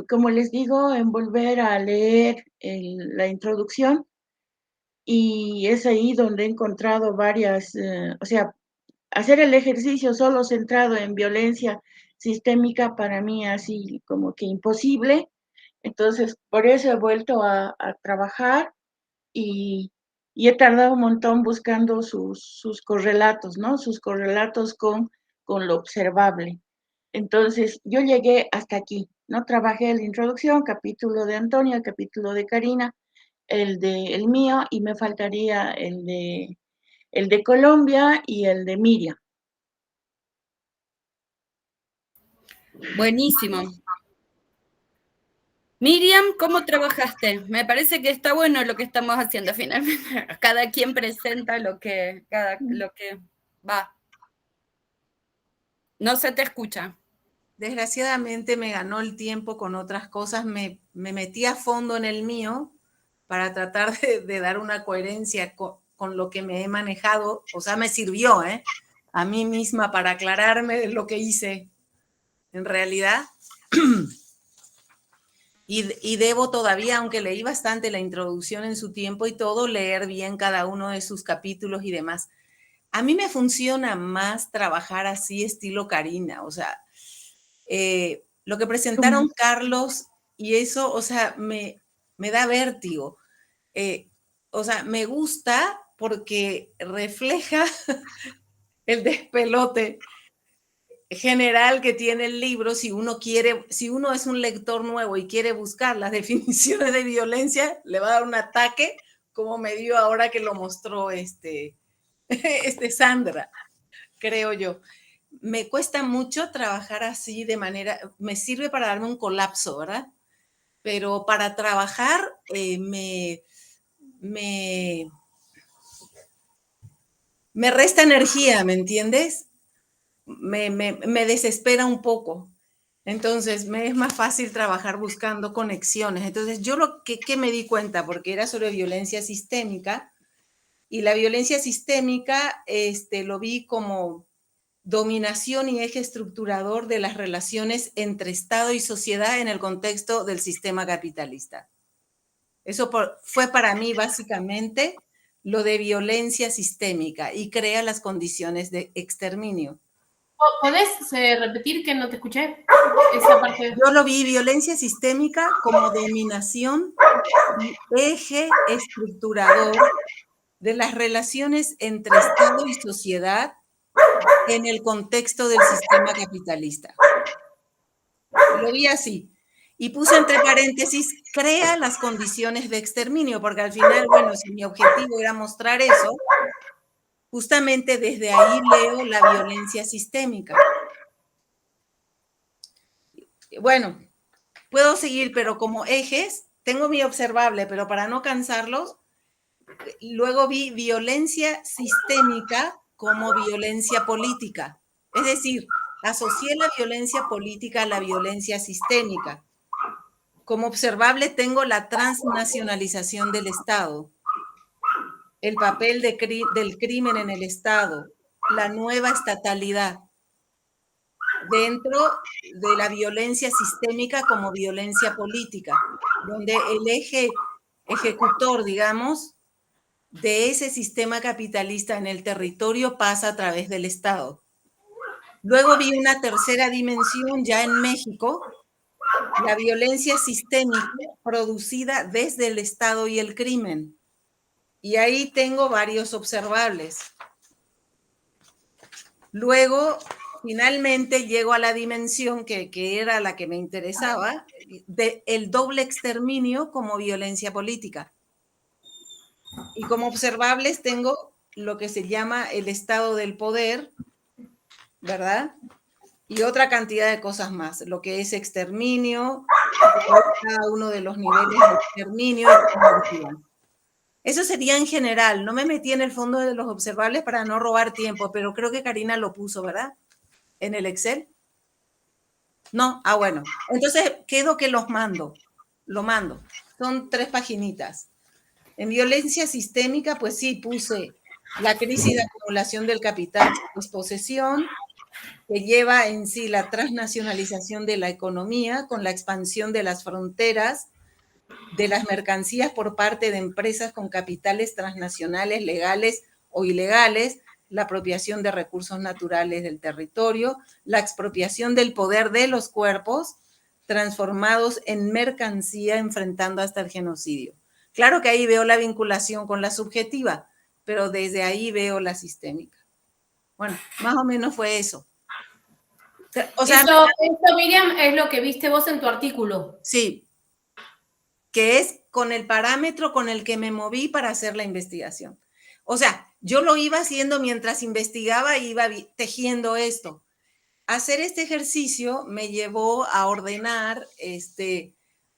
como les digo, en volver a leer la introducción, y es ahí donde he encontrado varias, o sea, hacer el ejercicio solo centrado en violencia sistémica para mí así como que imposible. Entonces, por eso he vuelto a trabajar y, he tardado un montón buscando sus correlatos, ¿no? Sus correlatos con lo observable. Entonces, yo llegué hasta aquí, ¿no? Trabajé la introducción, capítulo de Antonia, capítulo de Karina, el mío, y me faltaría el de Colombia y el de Miriam. Buenísimo. Miriam, ¿cómo trabajaste? Me parece que está bueno lo que estamos haciendo finalmente. Cada quien presenta lo que va. No se te escucha. Desgraciadamente me ganó el tiempo con otras cosas, me metí a fondo en el mío para tratar de dar una coherencia con lo que me he manejado, o sea, me sirvió a mí misma para aclararme de lo que hice en realidad. Y debo todavía, aunque leí bastante la introducción en su tiempo y todo, leer bien cada uno de sus capítulos y demás. A mí me funciona más trabajar así, estilo Karina, o sea, lo que presentaron Carlos y eso, o sea, me da vértigo. O sea, me gusta porque refleja el despelote general que tiene el libro. Si uno es un lector nuevo y quiere buscar las definiciones de violencia, le va a dar un ataque, como me dio ahora que lo mostró Sandra, creo yo. Me cuesta mucho trabajar así de manera, me sirve para darme un colapso, ¿verdad? Pero para trabajar me resta energía, ¿me entiendes? Me desespera un poco. Entonces, me es más fácil trabajar buscando conexiones. Entonces, yo lo que me di cuenta, porque era sobre violencia sistémica, y la violencia sistémica lo vi como dominación y eje estructurador de las relaciones entre Estado y sociedad en el contexto del sistema capitalista. Eso fue para mí básicamente lo de violencia sistémica y crea las condiciones de exterminio. ¿Podés repetir que no te escuché? Esa parte. Yo lo vi violencia sistémica como dominación y eje estructurador de las relaciones entre Estado y sociedad en el contexto del sistema capitalista. Lo vi así. Y puse entre paréntesis, crea las condiciones de exterminio, porque al final, bueno, si mi objetivo era mostrar eso, justamente desde ahí leo la violencia sistémica. Bueno, puedo seguir, pero como ejes, tengo mi observable, pero para no cansarlos, luego vi violencia sistémica como violencia política. Es decir, asocié la violencia política a la violencia sistémica. Como observable tengo la transnacionalización del Estado, el papel del crimen en el Estado, la nueva estatalidad, dentro de la violencia sistémica como violencia política, donde el eje ejecutor, digamos, de ese sistema capitalista en el territorio pasa a través del Estado. Luego vi una tercera dimensión ya en México, la violencia sistémica producida desde el Estado y el crimen. Y ahí tengo varios observables. Luego, finalmente, llego a la dimensión que era la que me interesaba, del doble exterminio como violencia política. Y como observables tengo lo que se llama el estado del poder, ¿verdad? Y otra cantidad de cosas más, lo que es exterminio, cada uno de los niveles de exterminio. Eso sería en general, no me metí en el fondo de los observables para no robar tiempo, pero creo que Karina lo puso, ¿verdad? En el Excel. No, bueno. Entonces quedo que lo mando. Son 3 paginitas. En violencia sistémica, pues sí, puse la crisis de acumulación del capital por posesión, que lleva en sí la transnacionalización de la economía con la expansión de las fronteras de las mercancías por parte de empresas con capitales transnacionales legales o ilegales, la apropiación de recursos naturales del territorio, la expropiación del poder de los cuerpos transformados en mercancía enfrentando hasta el genocidio. Claro que ahí veo la vinculación con la subjetiva, pero desde ahí veo la sistémica. Bueno, más o menos fue eso. O sea, esto, Miriam, es lo que viste vos en tu artículo. Sí, que es con el parámetro con el que me moví para hacer la investigación. O sea, yo lo iba haciendo mientras investigaba y iba tejiendo esto. Hacer este ejercicio me llevó a ordenar,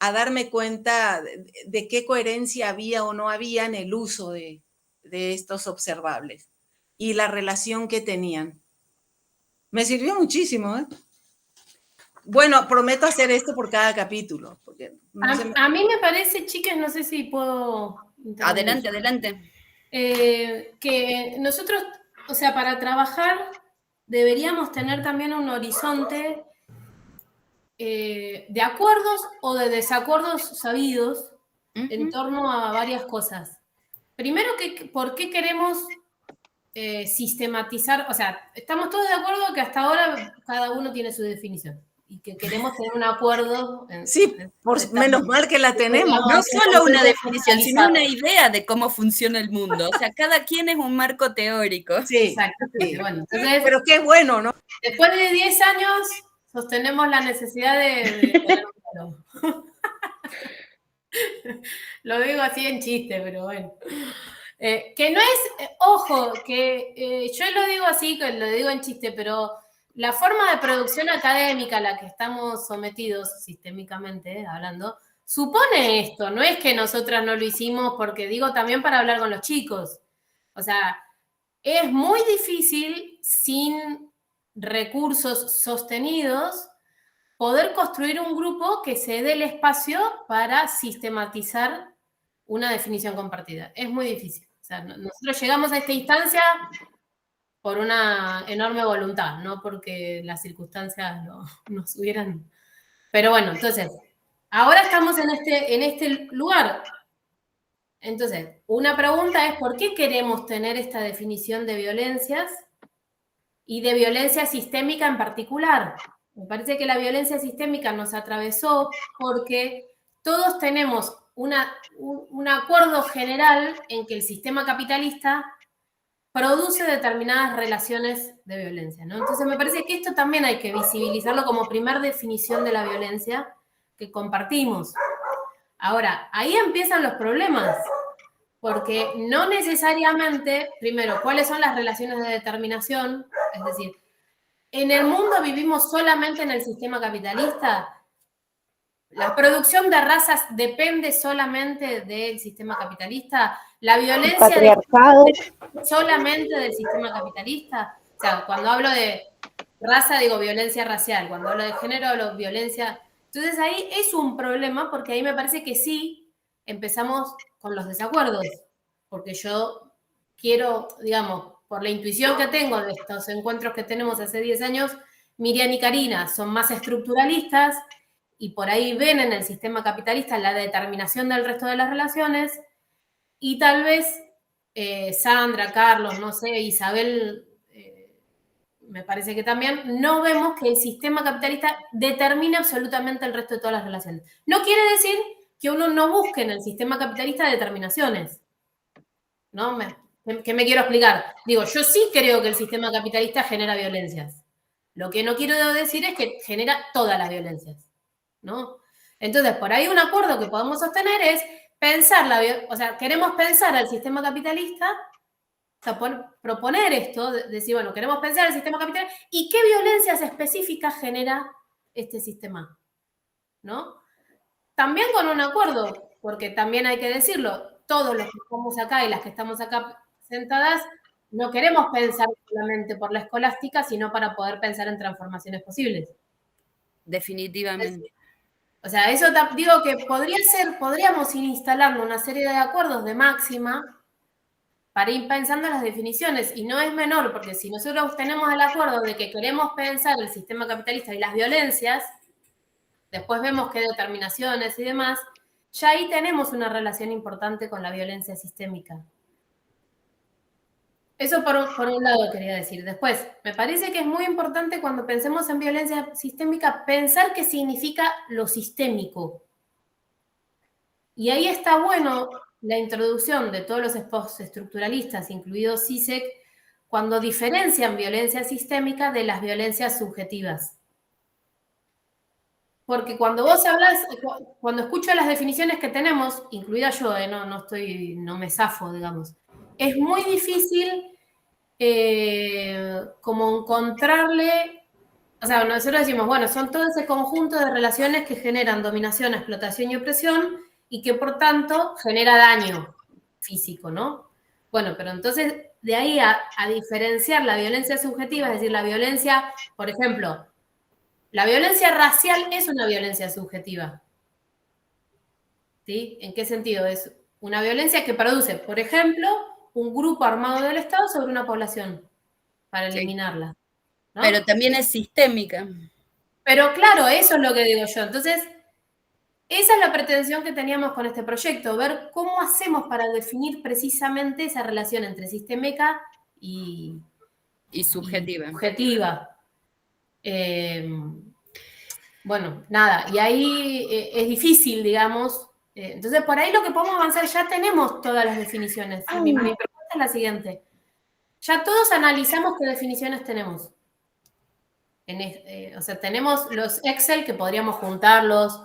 a darme cuenta de qué coherencia había o no había en el uso de estos observables y la relación que tenían. Me sirvió muchísimo, ¿eh? Bueno, prometo hacer esto por cada capítulo. Porque a mí me parece, chicas, no sé si puedo... Adelante. Que nosotros, o sea, para trabajar deberíamos tener también un horizonte de acuerdos o de desacuerdos sabidos en torno a varias cosas. Primero, ¿por qué queremos sistematizar? O sea, estamos todos de acuerdo que hasta ahora cada uno tiene su definición y que queremos tener un acuerdo. Sí, menos mal que la tenemos. No solo una definición, sino una idea de cómo funciona el mundo. O sea, cada quien es un marco teórico. Sí, exacto. Sí. Bueno, entonces, pero qué bueno, ¿no? Después de 10 años sostenemos la necesidad de tener un diálogo. Lo digo así en chiste, pero bueno. Que no es, ojo, que yo lo digo así, que lo digo en chiste, pero la forma de producción académica a la que estamos sometidos, sistémicamente hablando, supone esto. No es que nosotras no lo hicimos, porque digo también para hablar con los chicos. O sea, es muy difícil sin recursos sostenidos poder construir un grupo que se dé el espacio para sistematizar una definición compartida. Es muy difícil. O sea, nosotros llegamos a esta instancia por una enorme voluntad, no porque las circunstancias nos hubieran... Pero bueno, entonces, ahora estamos en este lugar. Entonces, una pregunta es, ¿por qué queremos tener esta definición de violencias y de violencia sistémica en particular? Me parece que la violencia sistémica nos atravesó porque todos tenemos un acuerdo general en que el sistema capitalista produce determinadas relaciones de violencia, ¿no? Entonces me parece que esto también hay que visibilizarlo como primer definición de la violencia que compartimos. Ahora, ahí empiezan los problemas, porque no necesariamente, primero, ¿cuáles son las relaciones de determinación? Es decir, ¿en el mundo vivimos solamente en el sistema capitalista? ¿La producción de razas depende solamente del sistema capitalista? ¿La violencia patriarcado depende solamente del sistema capitalista? O sea, cuando hablo de raza digo violencia racial, cuando hablo de género hablo de violencia. Entonces ahí es un problema porque ahí me parece que sí empezamos con los desacuerdos, porque yo quiero, digamos, por la intuición que tengo de estos encuentros que tenemos hace 10 años, Miriam y Karina son más estructuralistas y por ahí ven en el sistema capitalista la determinación del resto de las relaciones, y tal vez Sandra, Carlos, no sé, Isabel, me parece que también, no vemos que el sistema capitalista determine absolutamente el resto de todas las relaciones. No quiere decir que uno no busque en el sistema capitalista determinaciones, ¿no? ¿Qué me quiero explicar? Digo, yo sí creo que el sistema capitalista genera violencias. Lo que no quiero decir es que genera todas las violencias, ¿no? Entonces, por ahí un acuerdo que podemos sostener es pensar o sea, queremos pensar al sistema capitalista, o sea, proponer esto, decir, bueno, queremos pensar el sistema capitalista y qué violencias específicas genera este sistema, ¿no? También con un acuerdo, porque también hay que decirlo, todos los que estamos acá y las que estamos acá sentadas, no queremos pensar solamente por la escolástica, sino para poder pensar en transformaciones posibles. Definitivamente. O sea, eso digo que podríamos ir instalando una serie de acuerdos de máxima para ir pensando en las definiciones, y no es menor, porque si nosotros tenemos el acuerdo de que queremos pensar el sistema capitalista y las violencias, después vemos qué determinaciones y demás, ya ahí tenemos una relación importante con la violencia sistémica. Eso por un lado quería decir. Después, me parece que es muy importante cuando pensemos en violencia sistémica, pensar qué significa lo sistémico. Y ahí está bueno la introducción de todos los postestructuralistas, incluido Zizek, cuando diferencian violencia sistémica de las violencias subjetivas. Porque cuando vos hablas, cuando escucho las definiciones que tenemos, incluida yo, no me zafo, digamos, es muy difícil como encontrarle, o sea, nosotros decimos, bueno, son todo ese conjunto de relaciones que generan dominación, explotación y opresión, y que por tanto genera daño físico, ¿no? Bueno, pero entonces de ahí a diferenciar la violencia subjetiva, es decir, la violencia, por ejemplo, la violencia racial es una violencia subjetiva. ¿Sí? ¿En qué sentido? Es una violencia que produce, por ejemplo, un grupo armado del Estado sobre una población para eliminarla, ¿no? Pero también es sistémica. Pero claro, eso es lo que digo yo. Entonces, esa es la pretensión que teníamos con este proyecto, ver cómo hacemos para definir precisamente esa relación entre sistémica y subjetiva. Bueno, nada, y ahí es difícil, digamos. Entonces, por ahí lo que podemos avanzar, ya tenemos todas las definiciones. Mi pregunta es la siguiente. Ya todos analizamos qué definiciones tenemos. O sea, tenemos los Excel que podríamos juntarlos,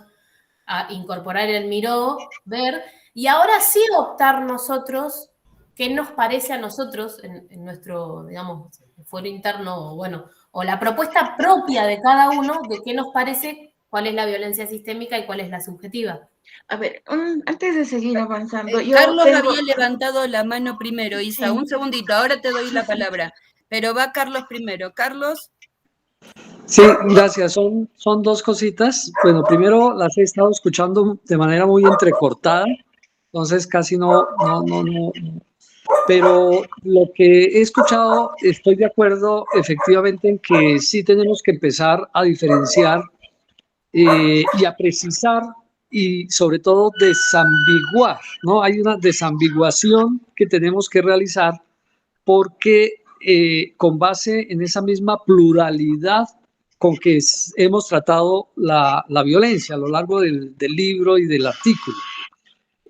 a incorporar el Miro, ver, y ahora sí optar nosotros qué nos parece a nosotros en nuestro, digamos, fuero interno, bueno, o la propuesta propia de cada uno de qué nos parece, cuál es la violencia sistémica y cuál es la subjetiva. A ver, antes de seguir avanzando, Carlos había levantado la mano primero, Isa, Sí. Un segundito, ahora te doy la palabra, pero va Carlos primero. Carlos. Sí, gracias. Son dos cositas. Bueno, primero las he estado escuchando de manera muy entrecortada, entonces casi no. Pero lo que he escuchado, estoy de acuerdo efectivamente en que sí tenemos que empezar a diferenciar y a precisar y sobre todo desambiguar, ¿no? Hay una desambiguación que tenemos que realizar porque con base en esa misma pluralidad con que hemos tratado la violencia a lo largo del libro y del artículo.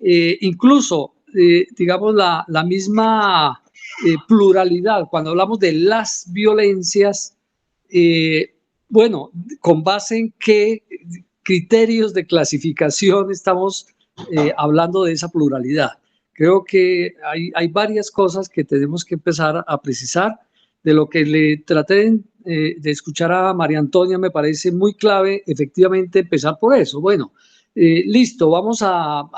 incluso, digamos, la misma pluralidad, cuando hablamos de las violencias, bueno, con base en qué criterios de clasificación estamos hablando de esa pluralidad. Creo que hay varias cosas que tenemos que empezar a precisar. De lo que le traté de escuchar a María Antonia, me parece muy clave efectivamente empezar por eso. Bueno, listo, vamos a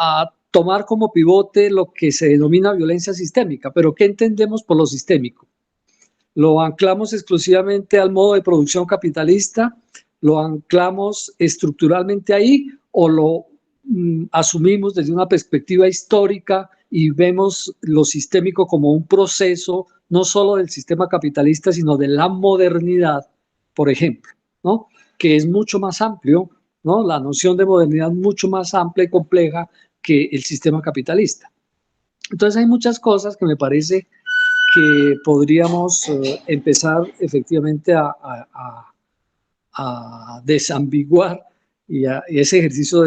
tomar como pivote lo que se denomina violencia sistémica, pero ¿qué entendemos por lo sistémico? ¿Lo anclamos exclusivamente al modo de producción capitalista? ¿Lo anclamos estructuralmente ahí o lo asumimos desde una perspectiva histórica y vemos lo sistémico como un proceso no solo del sistema capitalista, sino de la modernidad, por ejemplo, ¿no? Que es mucho más amplio, ¿no? La noción de modernidad es mucho más amplia y compleja que el sistema capitalista. Entonces hay muchas cosas que me parece que podríamos empezar efectivamente a desambiguar y ese ejercicio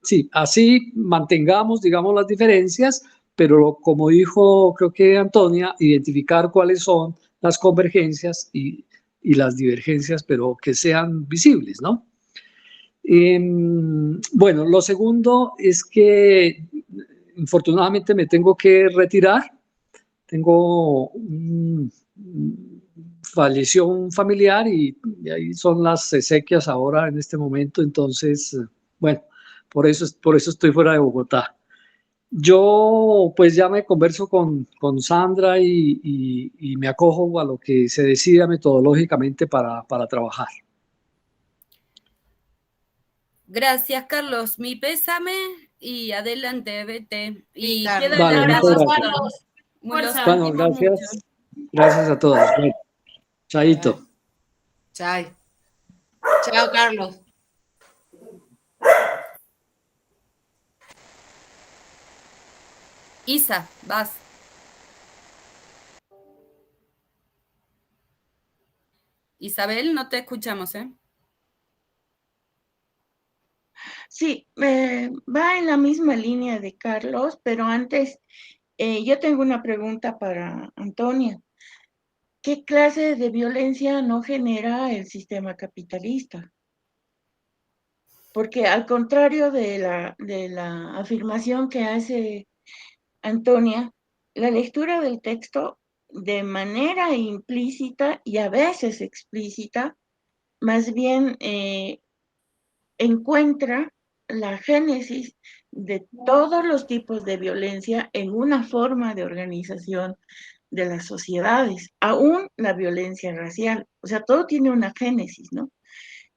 sí, así mantengamos, digamos, las diferencias, pero como dijo, creo que Antonia, identificar cuáles son las convergencias y las divergencias, pero que sean visibles, ¿no? Bueno, lo segundo es que infortunadamente me tengo que retirar. Falleció un familiar y ahí son las exequias ahora en este momento, entonces, bueno, por eso estoy fuera de Bogotá. Yo pues ya me converso con Sandra y me acojo a lo que se decida metodológicamente para trabajar. Gracias, Carlos. Mi pésame y adelante, vete. Y Sí, queda Vale, el muchas abrazo. gracias. Muy los Fuerza. Bueno, sentimos gracias. mucho. Gracias a todos. Bueno, chaito. Chao. Chao, Carlos. Isa, vas. Isabel, no te escuchamos, ¿eh? Sí, va en la misma línea de Carlos, pero antes yo tengo una pregunta para Antonia. ¿Qué clase de violencia no genera el sistema capitalista? Porque al contrario de la afirmación que hace Antonia, la lectura del texto de manera implícita y a veces explícita, más bien encuentra la génesis de todos los tipos de violencia en una forma de organización de las sociedades, aún la violencia racial. O sea, todo tiene una génesis, ¿no?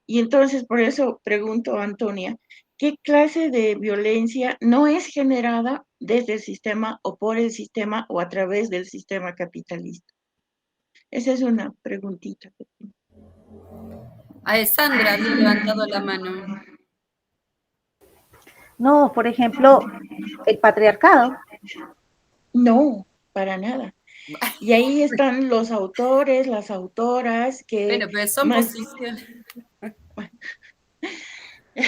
Y entonces, por eso pregunto a Antonia, ¿qué clase de violencia no es generada desde el sistema o por el sistema o a través del sistema capitalista? Esa es una preguntita. A Sandra había levantado la mano. No, por ejemplo, el patriarcado. No, para nada. Y ahí están los autores, las autoras que... Bueno, pero son posiciones.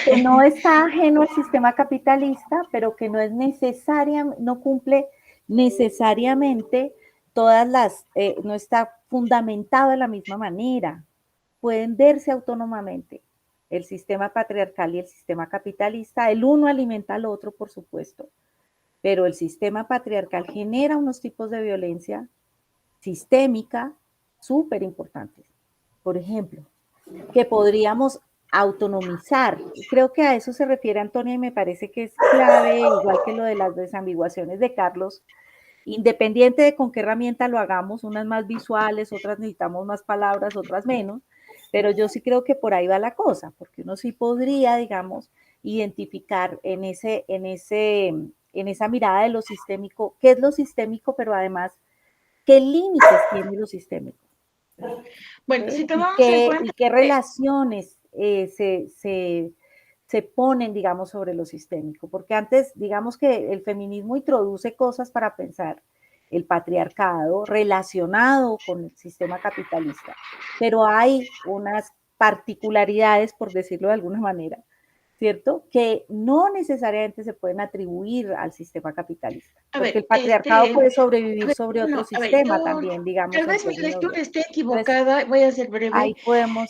Que no está ajeno al sistema capitalista, pero que no es no cumple necesariamente todas las, no está fundamentado de la misma manera. Pueden verse autónomamente el sistema patriarcal y el sistema capitalista. El uno alimenta al otro, por supuesto, pero el sistema patriarcal genera unos tipos de violencia sistémica súper importantes. Por ejemplo, que podríamos autonomizar. Creo que a eso se refiere Antonia y me parece que es clave, igual que lo de las desambiguaciones de Carlos, independiente de con qué herramienta lo hagamos, unas más visuales, otras necesitamos más palabras, otras menos, pero yo sí creo que por ahí va la cosa, porque uno sí podría, digamos, identificar en esa mirada de lo sistémico, qué es lo sistémico, pero además, qué límites tiene lo sistémico. Bueno, si tomamos en cuenta... ¿Y qué relaciones se ponen, digamos, sobre lo sistémico? Porque antes, digamos que el feminismo introduce cosas para pensar el patriarcado relacionado con el sistema capitalista, pero hay unas particularidades, por decirlo de alguna manera, ¿cierto? Que no necesariamente se pueden atribuir al sistema capitalista, A porque ver, el patriarcado puede sobrevivir sobre otro no, a ver, sistema yo, también, digamos, tal en vez mi términos lectura de... esté Entonces, equivocada, voy a ser breve, ahí podemos...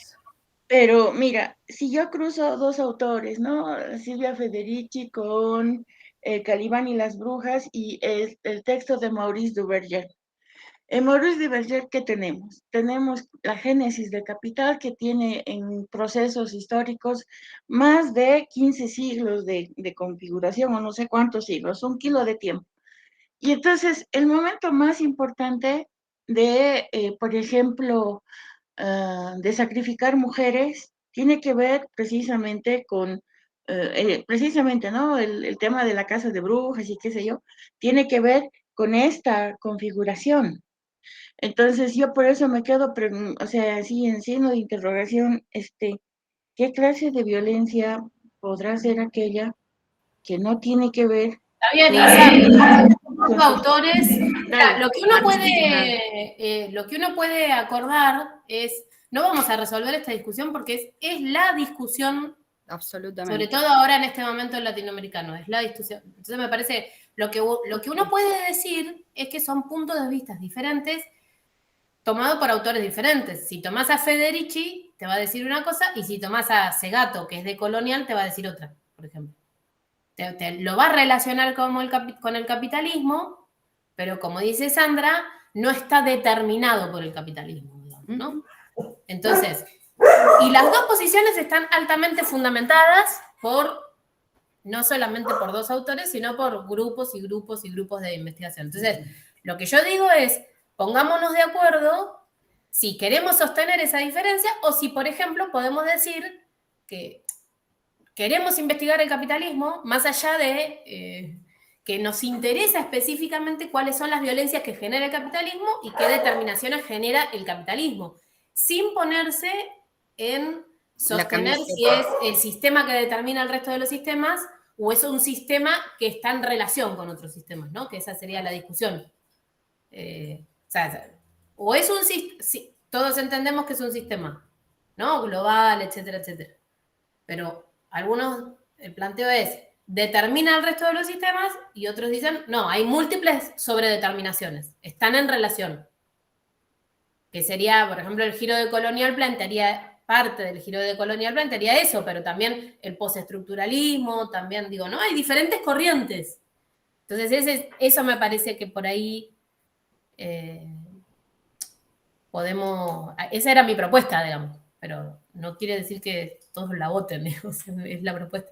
pero mira, si yo cruzo dos autores, ¿no? Silvia Federici con Calibán y las brujas y el texto de Maurice Duverger. En Maurice Duverger, ¿qué tenemos? Tenemos la génesis del capital que tiene en procesos históricos más de 15 siglos de configuración, o no sé cuántos siglos, un kilo de tiempo. Y entonces, el momento más importante de, por ejemplo, de sacrificar mujeres tiene que ver precisamente con, precisamente, ¿no? El tema de la casa de brujas y qué sé yo, tiene que ver con esta configuración. Entonces, yo por eso me quedo, o sea, así en signo de interrogación, ¿qué clase de violencia podrá ser aquella que no tiene que ver Está bien, con... Isa, los autores, Dale, lo que uno puede acordar es, no vamos a resolver esta discusión porque es la discusión, Absolutamente. sobre todo ahora en este momento latinoamericano, es la discusión. Entonces me parece, lo que uno puede decir es que son puntos de vista diferentes tomados por autores diferentes. Si tomás a Federici, te va a decir una cosa, y si tomás a Segato, que es de Colonial, te va a decir otra, por ejemplo. Lo va a relacionar con el capitalismo, pero como dice Sandra, no está determinado por el capitalismo, digamos, ¿no? Entonces, y las dos posiciones están altamente fundamentadas no solamente por dos autores, sino por grupos y grupos y grupos de investigación. Entonces, lo que yo digo es, pongámonos de acuerdo si queremos sostener esa diferencia o si, por ejemplo, podemos decir que queremos investigar el capitalismo más allá de que nos interesa específicamente cuáles son las violencias que genera el capitalismo y qué determinaciones genera el capitalismo, sin ponerse en sostener si es el sistema que determina el resto de los sistemas o es un sistema que está en relación con otros sistemas, ¿no? Que esa sería la discusión. O es un sistema, todos entendemos que es un sistema, ¿no? Global, etcétera, etcétera. Pero el planteo es, determina el resto de los sistemas y otros dicen, no, hay múltiples sobredeterminaciones, están en relación. Que sería, por ejemplo, el giro de Colonial parte del giro de Colonial plantearía eso, pero también el postestructuralismo, también digo, ¿no? Hay diferentes corrientes. Entonces, eso me parece que por ahí esa era mi propuesta, digamos, pero no quiere decir que todos la voten, digamos, es la propuesta.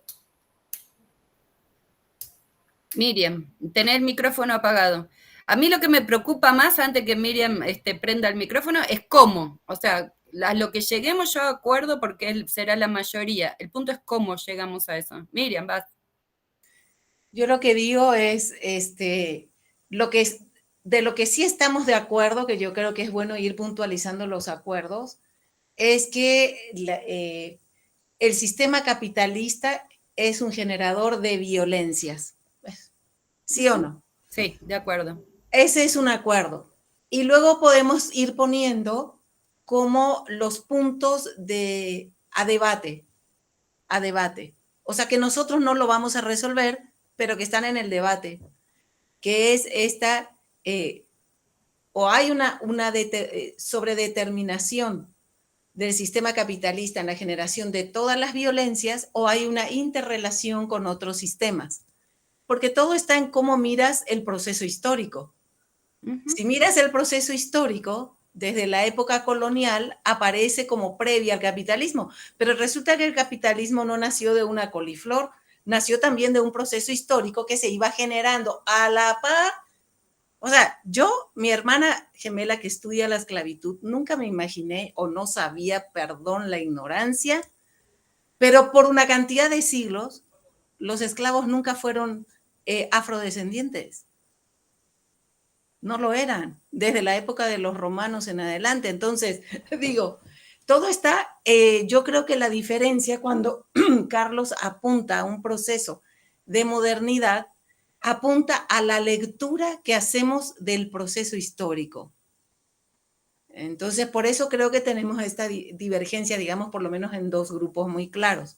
Miriam, tener el micrófono apagado. A mí lo que me preocupa más, antes que Miriam prenda el micrófono, es cómo. O sea, lo que lleguemos yo acuerdo porque será la mayoría. El punto es cómo llegamos a eso. Miriam, vas. Yo lo que digo es, de lo que sí estamos de acuerdo, que yo creo que es bueno ir puntualizando los acuerdos, es que el sistema capitalista es un generador de violencias. ¿Sí o no? Sí, de acuerdo. Ese es un acuerdo. Y luego podemos ir poniendo como los puntos a debate. O sea, que nosotros no lo vamos a resolver, pero que están en el debate, que es o hay una sobredeterminación del sistema capitalista en la generación de todas las violencias, o hay una interrelación con otros sistemas. Porque todo está en cómo miras el proceso histórico. Si miras el proceso histórico, desde la época colonial, aparece como previa al capitalismo, pero resulta que el capitalismo no nació de una coliflor, nació también de un proceso histórico que se iba generando a la par. O sea, mi hermana gemela que estudia la esclavitud, nunca me imaginé o no sabía, perdón la ignorancia, pero por una cantidad de siglos, los esclavos nunca fueron afrodescendientes. No lo eran, desde la época de los romanos en adelante. Entonces, digo, todo está, yo creo que la diferencia cuando Carlos apunta a un proceso de modernidad, apunta a la lectura que hacemos del proceso histórico. Entonces, por eso creo que tenemos esta divergencia, digamos, por lo menos en dos grupos muy claros.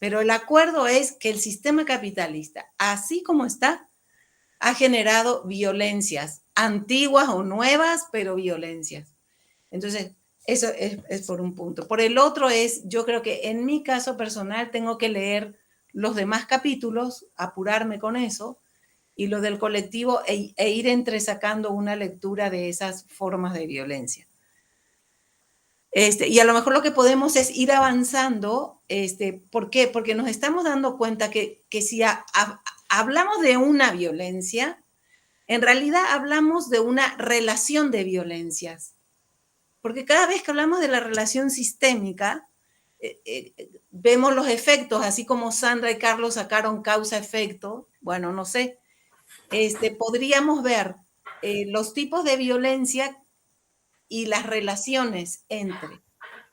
Pero el acuerdo es que el sistema capitalista, así como está, ha generado violencias, antiguas o nuevas, pero violencias. Entonces, eso es por un punto. Por el otro es, yo creo que en mi caso personal tengo que leer los demás capítulos, apurarme con eso, y lo del colectivo e ir entresacando una lectura de esas formas de violencia. Y a lo mejor lo que podemos es ir avanzando. ¿Por qué? Porque nos estamos dando cuenta que si hablamos de una violencia, en realidad hablamos de una relación de violencias. Porque cada vez que hablamos de la relación sistémica, vemos los efectos, así como Sandra y Carlos sacaron causa-efecto. Bueno, no sé. Podríamos ver los tipos de violencia y las relaciones entre,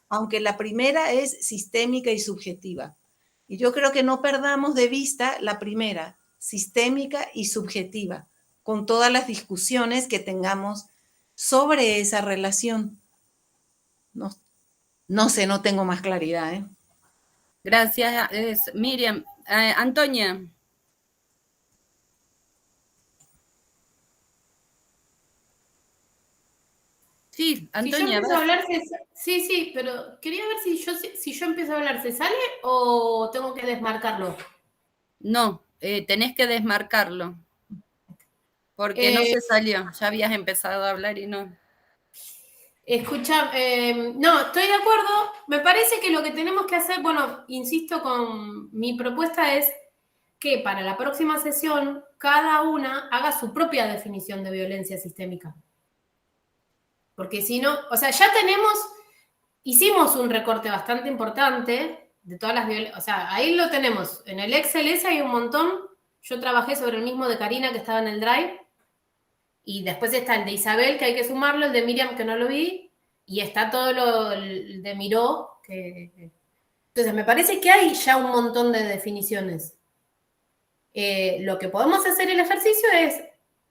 aunque la primera es sistémica y subjetiva. Y yo creo que no perdamos de vista la primera, sistémica y subjetiva, con todas las discusiones que tengamos sobre esa relación. No sé, no tengo más claridad, ¿eh? Gracias, Miriam. Antonia. Sí, Antonia. Sí, pero quería ver si yo empiezo a hablar, ¿se sale o tengo que desmarcarlo? No, tenés que desmarcarlo. Porque no se salió, ya habías empezado a hablar y no. Escucha, no, estoy de acuerdo. Me parece que lo que tenemos que hacer, bueno, insisto con mi propuesta es que para la próxima sesión cada una haga su propia definición de violencia sistémica. Porque si no, o sea, hicimos un recorte bastante importante de todas las violencias, o sea, ahí lo tenemos, en el Excel ese hay un montón. Yo trabajé sobre el mismo de Karina que estaba en el Drive, y después está el de Isabel, que hay que sumarlo, el de Miriam, que no lo vi, y está todo el de Miró, que... Entonces, me parece que hay ya un montón de definiciones. Lo que podemos hacer el ejercicio es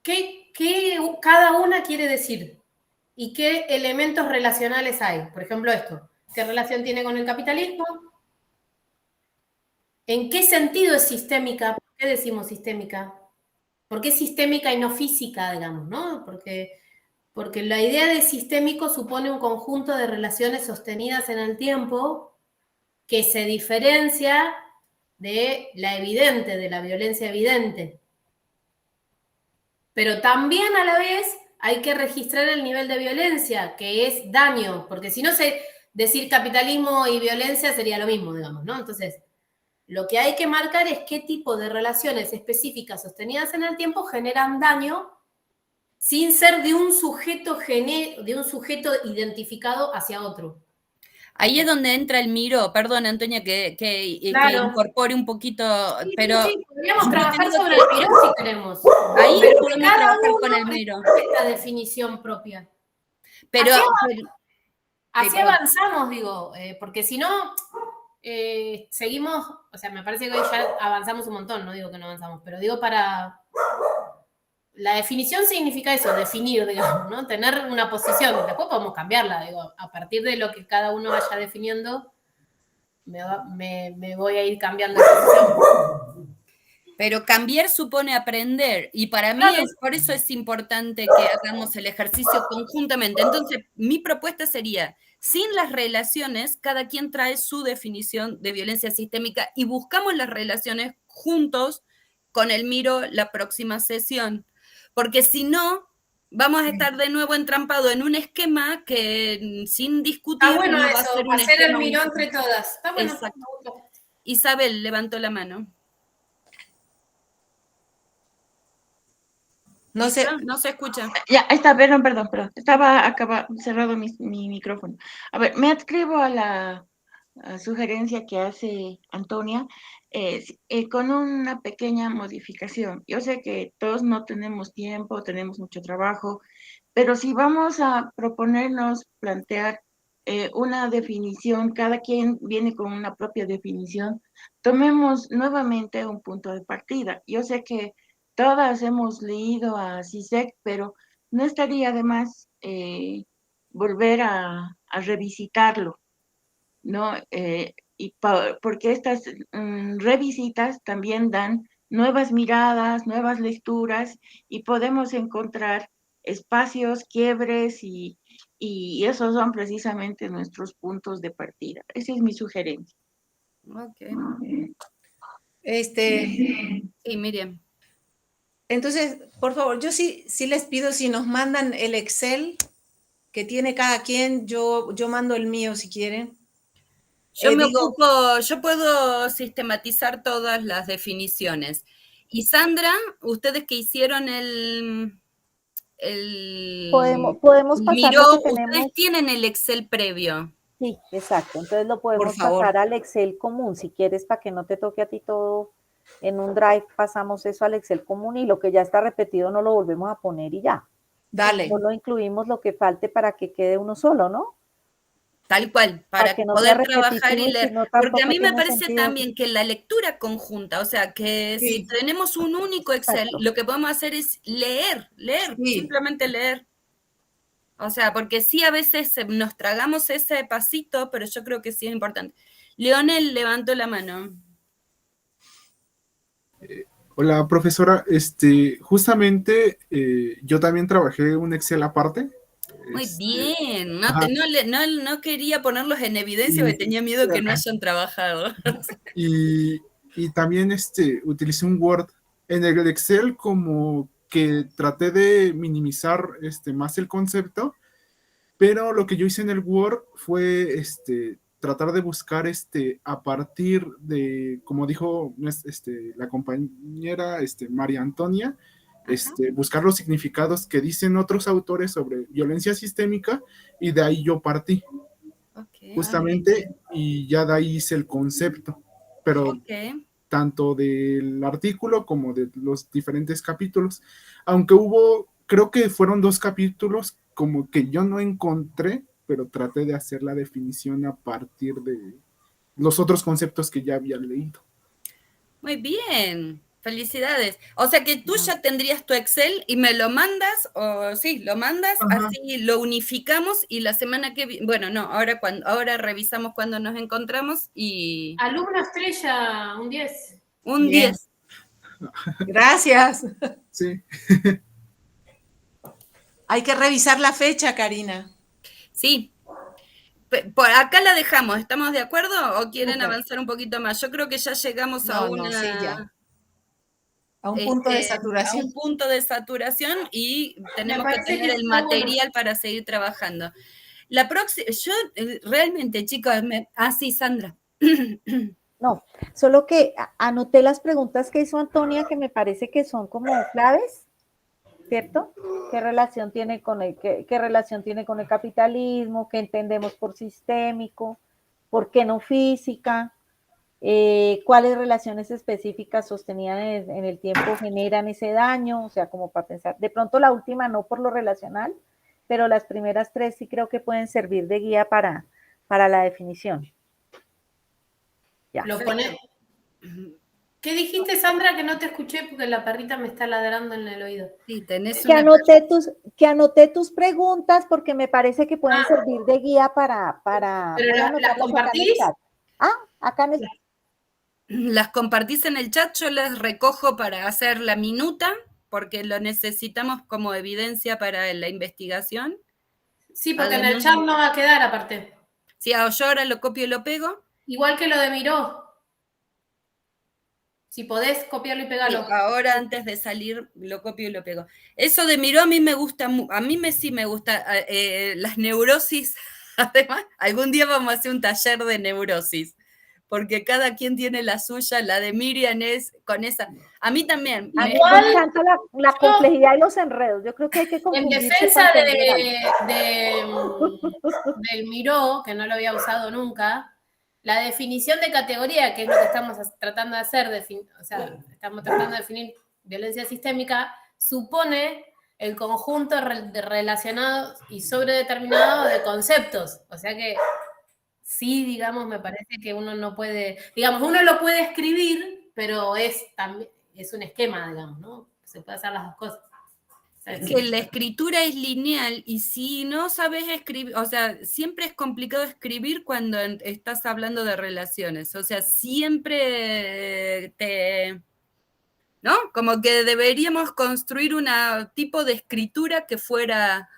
qué cada una quiere decir y qué elementos relacionales hay. Por ejemplo, esto, ¿qué relación tiene con el capitalismo? ¿En qué sentido es sistémica? ¿Por qué decimos sistémica? ¿Por qué sistémica y no física, digamos, no? Porque la idea de sistémico supone un conjunto de relaciones sostenidas en el tiempo que se diferencia de la evidente, de la violencia evidente. Pero también a la vez hay que registrar el nivel de violencia, que es daño, porque si no, decir capitalismo y violencia sería lo mismo, digamos, ¿no? Entonces, lo que hay que marcar es qué tipo de relaciones específicas sostenidas en el tiempo generan daño sin ser de un sujeto identificado hacia otro. Ahí es donde entra el Miró, perdón, Antonia, que incorpore un poquito, sí, pero... Sí, podríamos trabajar sobre el Miró si queremos. Ahí pero podemos trabajar con el Miró. Esta definición propia. Pero... Así avanzamos, digo, porque si no, seguimos, o sea, me parece que hoy ya avanzamos un montón, no digo que no avanzamos, pero digo para... La definición significa eso, definir, digamos, ¿no? Tener una posición. Después podemos cambiarla, digo, a partir de lo que cada uno vaya definiendo, me voy a ir cambiando de posición. Pero cambiar supone aprender, y para mí por eso es importante que hagamos el ejercicio conjuntamente. Entonces, mi propuesta sería, sin las relaciones, cada quien trae su definición de violencia sistémica y buscamos las relaciones juntos con el Miro la próxima sesión. Porque si no, vamos a estar de nuevo entrampados en un esquema que sin discutir Está bueno no eso, va a ser un hacer esquema el Miró único. entre todas. Está bueno. Exacto. Isabel levantó la mano. No se escucha. Ya, ahí está, perdón. Estaba cerrado mi micrófono. A ver, me adscribo a la sugerencia que hace Antonia con una pequeña modificación. Yo sé que todos no tenemos tiempo, tenemos mucho trabajo, pero si vamos a proponernos plantear una definición, cada quien viene con una propia definición, tomemos nuevamente un punto de partida. Yo sé que todas hemos leído a Zizek, pero no estaría de más volver a revisitarlo, ¿no? porque estas revisitas también dan nuevas miradas, nuevas lecturas, y podemos encontrar espacios, quiebres, y esos son precisamente nuestros puntos de partida. Esa es mi sugerencia. Ok. Sí, Miriam. Entonces, por favor, yo sí les pido si nos mandan el Excel que tiene cada quien, yo mando el mío si quieren. Yo me ocupo, yo puedo sistematizar todas las definiciones. Y Sandra, ustedes que hicieron el podemos pasar Miró, lo que tenemos. ustedes tienen el Excel previo. Sí, exacto. Entonces lo podemos pasar al Excel común. Si quieres, para que no te toque a ti todo en un Drive, pasamos eso al Excel común y lo que ya está repetido no lo volvemos a poner y ya. Dale. Solo incluimos lo que falte para que quede uno solo, ¿no? Tal cual, para que no poder trabajar y leer. Porque a mí me parece sentido. también que la lectura conjunta, o sea, que si tenemos un único Excel, lo que podemos hacer es leer, simplemente leer. O sea, porque sí a veces nos tragamos ese pasito, pero yo creo que sí es importante. Leonel levantó la mano. Hola, profesora. Justamente yo también trabajé un Excel aparte. Muy bien. No quería ponerlos en evidencia porque tenía miedo que no hayan trabajado. Y también utilicé un Word. En el Excel como que traté de minimizar más el concepto, pero lo que yo hice en el Word fue tratar de buscar a partir de, como dijo la compañera María Antonia, buscar los significados que dicen otros autores sobre violencia sistémica, y de ahí yo partí. Justamente, y ya de ahí hice el concepto, pero tanto del artículo como de los diferentes capítulos, aunque creo que fueron 2 capítulos como que yo no encontré, pero traté de hacer la definición a partir de los otros conceptos que ya había leído. Muy bien, felicidades. O sea que tú ya tendrías tu Excel y me lo mandas, o sí, lo mandas, así lo unificamos y la semana que viene, bueno, no, ahora revisamos cuando nos encontramos y... Alumno estrella, un 10. Un 10. Gracias. Sí. Hay que revisar la fecha, Karina. Sí. Por acá la dejamos, ¿estamos de acuerdo o quieren avanzar un poquito más? Yo creo que ya llegamos a un punto de saturación. A un punto de saturación y tenemos que tener el material para seguir trabajando. La próxima, yo realmente, chicos, sí, Sandra. No, solo que anoté las preguntas que hizo Antonia, que me parece que son como claves, ¿cierto? ¿Qué relación tiene con qué relación tiene con el capitalismo? ¿Qué entendemos por sistémico? ¿Por qué no física? ¿Cuáles relaciones específicas sostenidas en el tiempo generan ese daño? O sea, como para pensar. De pronto la última no por lo relacional, pero las primeras 3 sí creo que pueden servir de guía para la definición. Ya. Lo pone. ¿Qué dijiste, Sandra? Que no te escuché porque la perrita me está ladrando en el oído. Sí, tenés que anoté tus preguntas porque me parece que pueden servir de guía para ¿Pero las compartís? Acá en el chat. Las compartís en el chat, yo las recojo para hacer la minuta, porque lo necesitamos como evidencia para la investigación. Sí, porque en el chat no va a quedar aparte. Sí, yo ahora lo copio y lo pego. Igual que lo de Miró. Si podés, copiarlo y pegarlo. Sí, ahora antes de salir lo copio y lo pego. Eso de Miró a mí me gusta, sí me gusta las neurosis. Además, algún día vamos a hacer un taller de neurosis, porque cada quien tiene la suya. La de Miriam es con esa. A mí también. Me encanta la complejidad y los enredos. Yo creo que hay que en defensa del Miró, que no lo había usado nunca, la definición de categoría, que es lo que estamos tratando de hacer, estamos tratando de definir violencia sistémica, supone el conjunto relacionado y sobredeterminado de conceptos. O sea que sí, digamos, me parece que uno no puede, digamos, uno lo puede escribir, pero es un esquema, digamos, ¿no? Se puede hacer las dos cosas. que la escritura es lineal y si no sabes escribir, o sea, siempre es complicado escribir cuando estás hablando de relaciones, o sea, siempre ¿no? Como que deberíamos construir un tipo de escritura que fuera,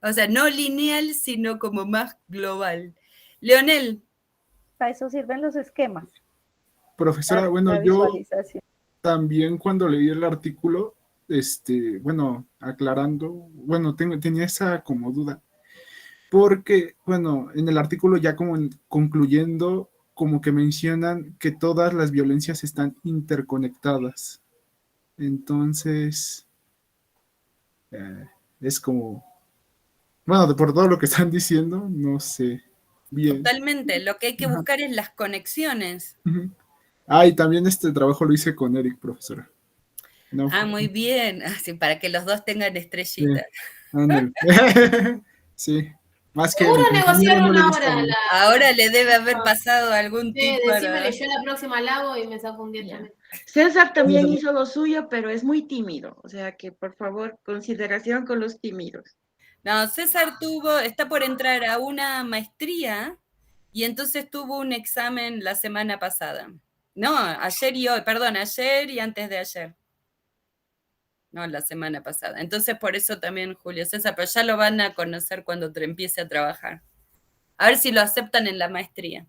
o sea, no lineal, sino como más global. Leonel. Para eso sirven los esquemas. Profesora, bueno, yo visualización. también cuando leí el artículo, bueno, aclarando, bueno, tenía esa como duda, porque, bueno, en el artículo ya como concluyendo, como que mencionan que todas las violencias están interconectadas. Entonces, es como, bueno, por todo lo que están diciendo, no sé bien. Totalmente, lo que hay que buscar es las conexiones. Y también este trabajo lo hice con Eric, profesora. No. Muy bien, así para que los dos tengan estrellitas. Sí, más que seguro negociaron ahora. Ahora le debe haber pasado algún tipo. Decímele, yo la próxima la hago y me saco un 10 también. César también hizo lo suyo, pero es muy tímido, o sea que por favor, consideración con los tímidos. No, César está por entrar a una maestría y entonces tuvo un examen la semana pasada. No, ayer y hoy, perdón, ayer y antes de ayer. No, la semana pasada. Entonces por eso también Julio César, pero ya lo van a conocer cuando empiece a trabajar. A ver si lo aceptan en la maestría.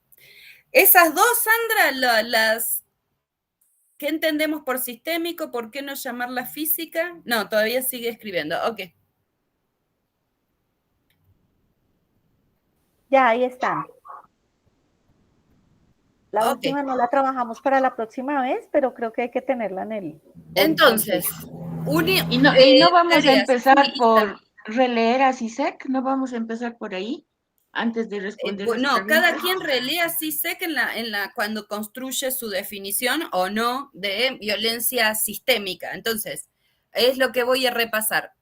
Esas dos, Sandra, las... ¿Qué entendemos por sistémico? ¿Por qué no llamarla física? No, todavía sigue escribiendo. Ok. Ya, ahí están. La última no la trabajamos para la próxima vez, pero creo que hay que tenerla en el... Entonces, y no vamos a empezar por releer a CISEC, no vamos a empezar por ahí antes de responder. No, cada quien relea CISEC cuando construye su definición o no de violencia sistémica. Entonces, es lo que voy a repasar.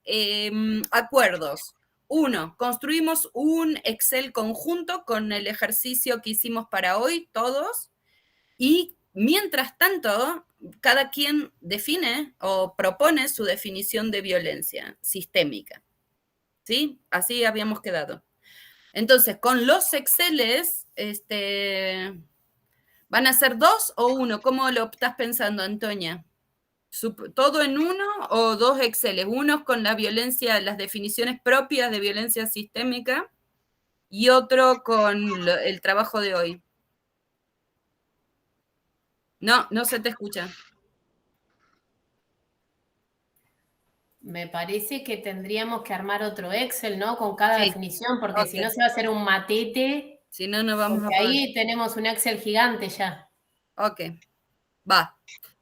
Acuerdos. 1, construimos un Excel conjunto con el ejercicio que hicimos para hoy, todos, y mientras tanto, cada quien define o propone su definición de violencia sistémica. ¿Sí? Así habíamos quedado. Entonces, con los Exceles, ¿van a ser 2 o 1? ¿Cómo lo estás pensando, Antonia? ¿Todo en 1 o 2 Exceles? Uno con la violencia, las definiciones propias de violencia sistémica y otro con el trabajo de hoy. No se te escucha. Me parece que tendríamos que armar otro Excel, ¿no? Con cada definición, porque si no se va a hacer un matete. Si no, no vamos a poder. Ahí tenemos un Excel gigante ya. Ok, va.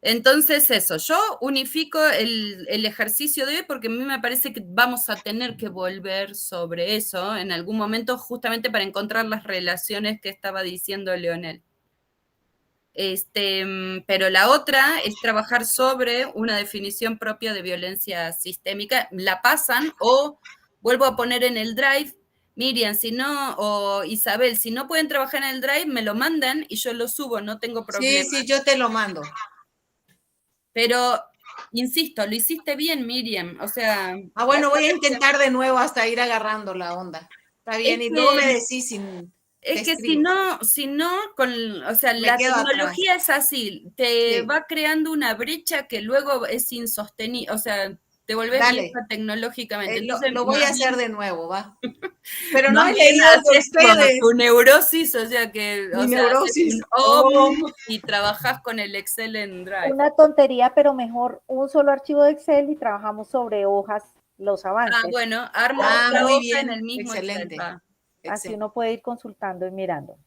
Entonces eso, yo unifico el ejercicio de hoy porque a mí me parece que vamos a tener que volver sobre eso en algún momento justamente para encontrar las relaciones que estaba diciendo Leonel. Pero la otra es trabajar sobre una definición propia de violencia sistémica. La pasan o vuelvo a poner en el Drive. Miriam, si no, o Isabel, si no pueden trabajar en el Drive, me lo mandan y yo lo subo, no tengo problema. Sí, yo te lo mando. Pero, insisto, lo hiciste bien, Miriam, o sea... bueno, voy a intentar de nuevo hasta ir agarrando la onda. Está bien, y luego me decís sin... Es que si no, o sea, la tecnología es así, te va creando una brecha que luego es insostenible, o sea, te volvés vieja tecnológicamente. Entonces, lo voy a hacer de nuevo, va. Pero no he leído con ustedes. Tu neurosis, o sea que neurosis. Y trabajás con el Excel en Drive. Una tontería, pero mejor un solo archivo de Excel y trabajamos sobre hojas los avances. Bueno, armo la muy hoja bien, en el mismo excelente. Excel. Así uno puede ir consultando y mirando.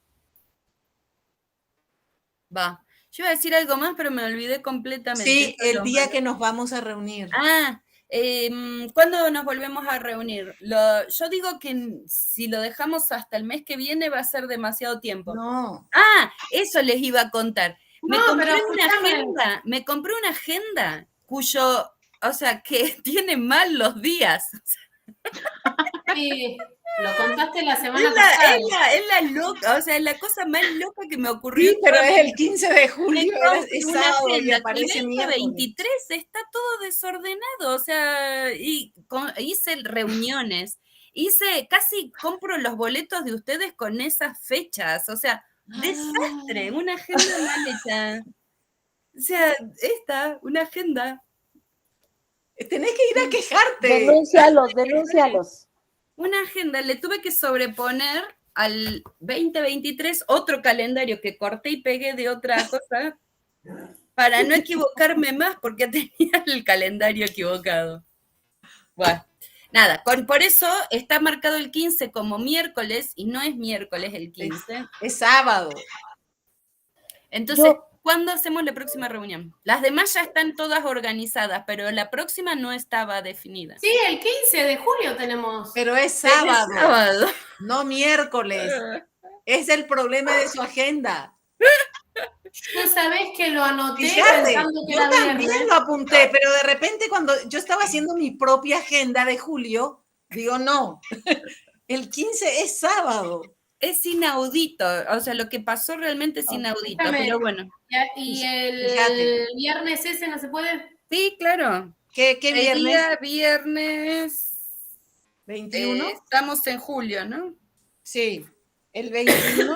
Va. Yo iba a decir algo más, pero me olvidé completamente. Sí, el día que nos vamos a reunir. ¿Cuándo nos volvemos a reunir? Yo digo que si lo dejamos hasta el mes que viene va a ser demasiado tiempo. No. Eso les iba a contar. Me compré una agenda cuyo, o sea, que tiene mal los días. Sí. Lo contaste la semana pasada. Es la loca, o sea, es la cosa más loca que me ocurrió. Sí, pero es el 15 de julio, es una sábado y agenda que aparece el miércoles. 23 está todo desordenado, o sea, hice reuniones, casi compro los boletos de ustedes con esas fechas, o sea, desastre, una agenda mal hecha. O sea, una agenda. Tenés que ir a quejarte. Denúncialos. Una agenda, le tuve que sobreponer al 2023 otro calendario que corté y pegué de otra cosa para no equivocarme más porque tenía el calendario equivocado. Bueno, nada, por eso está marcado el 15 como miércoles y no es miércoles el 15. Es sábado. Entonces, ¿cuándo hacemos la próxima reunión? Las demás ya están todas organizadas, pero la próxima no estaba definida. Sí, el 15 de julio tenemos. Pero es sábado, Es sábado. no miércoles. Es el problema de su agenda. Tú sabés que lo anoté. Fíjate, pensando que yo era también viernes. lo apunté, pero de repente cuando yo estaba haciendo mi propia agenda de julio, digo, no, el 15 es sábado. Es inaudito, o sea, lo que pasó realmente es inaudito, Escúchame, pero bueno. ¿Y el Fíjate. viernes ese no se puede? Sí, claro. ¿Qué viernes? Sería viernes 21. Estamos en julio, ¿no? Sí, el 21.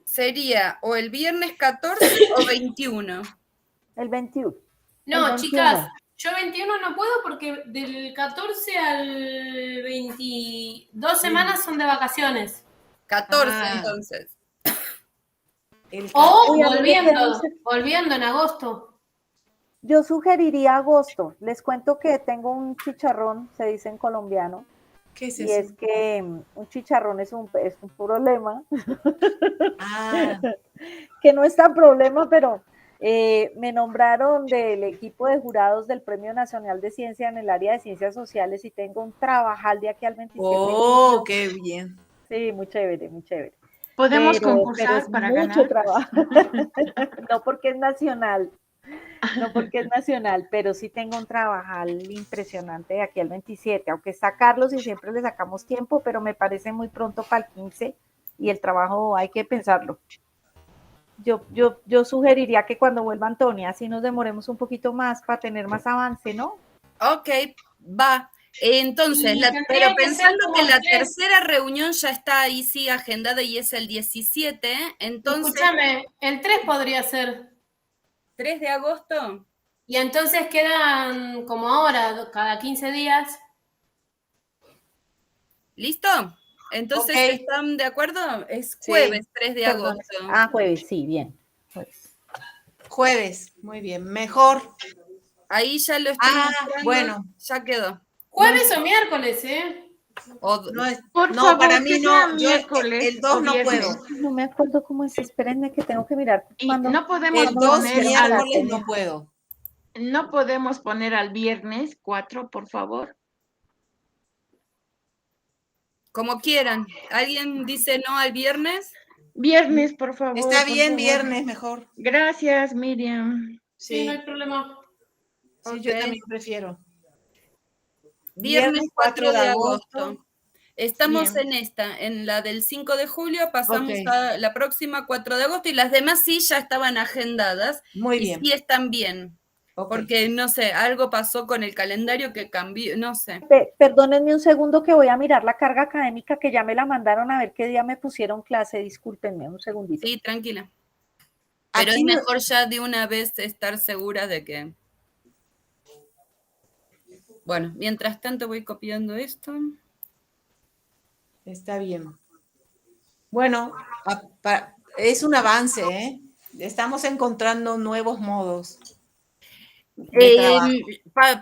Sería o el viernes 14 o 21. El 21. No, El 21. chicas, yo 21 no puedo porque del 14 al 22 semanas son de vacaciones. 14, entonces. O Uy, a mí me quedó- volviendo en agosto. Yo sugeriría agosto. Les cuento que tengo un chicharrón, se dice en colombiano. ¿Qué es Y eso? es que un chicharrón es un problema. Que no es tan problema, pero me nombraron del equipo de jurados del Premio Nacional de Ciencia en el área de Ciencias Sociales y tengo un trabajal de aquí al 27 de Oh, julio. qué bien. Sí, muy chévere, muy chévere. Podemos Pero concursar es para mucho ganar. trabajo. No porque es nacional, pero sí tengo un trabajal impresionante de aquí al 27, aunque está Carlos y siempre le sacamos tiempo, pero me parece muy pronto para el 15 y el trabajo hay que pensarlo. Yo sugeriría que cuando vuelva Antonia, así nos demoremos un poquito más para tener más avance, ¿no? Ok, va. Entonces, pero pensando que la 3. tercera reunión ya está ahí, sí, agendada y es el 17, entonces... Escúchame, el 3 podría ser. 3 de agosto. Y entonces quedan como ahora, cada 15 días. ¿Listo? Entonces, ¿están de acuerdo? Es jueves 3 de Perdón. agosto. Ah, jueves, sí, bien. Jueves, muy bien, mejor. Ahí ya lo estoy mostrando, bueno. ya quedó. Jueves o miércoles, ¿eh? Por No, favor, para que mí sea no, yo miércoles el 2 o no viernes. puedo. No me acuerdo cómo es, espérenme que tengo que mirar. Y no podemos El 2 poner miércoles no puedo. No podemos poner al viernes 4, por favor. Como quieran. ¿Alguien dice no al viernes? Viernes, por favor. Está por bien, favor. viernes mejor. Gracias, Miriam. Sí, no hay problema. Sí, yo también prefiero. Viernes 4 de agosto. Estamos Bien. en la del 5 de julio, pasamos a la próxima 4 de agosto y las demás sí ya estaban agendadas. Muy y bien. sí están bien. Porque, no sé, algo pasó con el calendario que cambió, no sé. Perdónenme un segundo que voy a mirar la carga académica que ya me la mandaron a ver qué día me pusieron clase. Discúlpenme un segundito. Sí, tranquila. Pero es mejor ya de una vez estar segura de que... Bueno, mientras tanto voy copiando esto. Está bien. Bueno, es un avance, ¿eh? Estamos encontrando nuevos modos.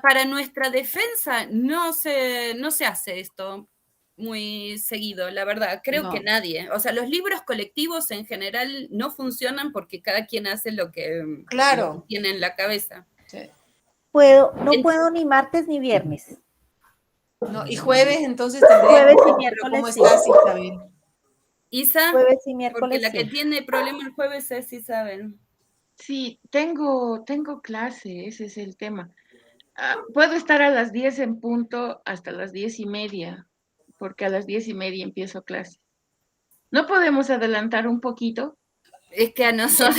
Para nuestra defensa no se hace esto muy seguido, la verdad. Creo que nadie. O sea, los libros colectivos en general no funcionan porque cada quien hace lo que tiene en la cabeza. Sí. No puedo ni martes ni viernes. No, y jueves entonces tendría jueves y miércoles. ¿Cómo estás, Isabel? Isa, jueves y miércoles. Porque la que tiene problema el jueves es Isabel. Sí, tengo clase, ese es el tema. Puedo estar a las 10 en punto hasta las 10:30, porque a las 10:30 empiezo clase. ¿No podemos adelantar un poquito? Es que a nosotros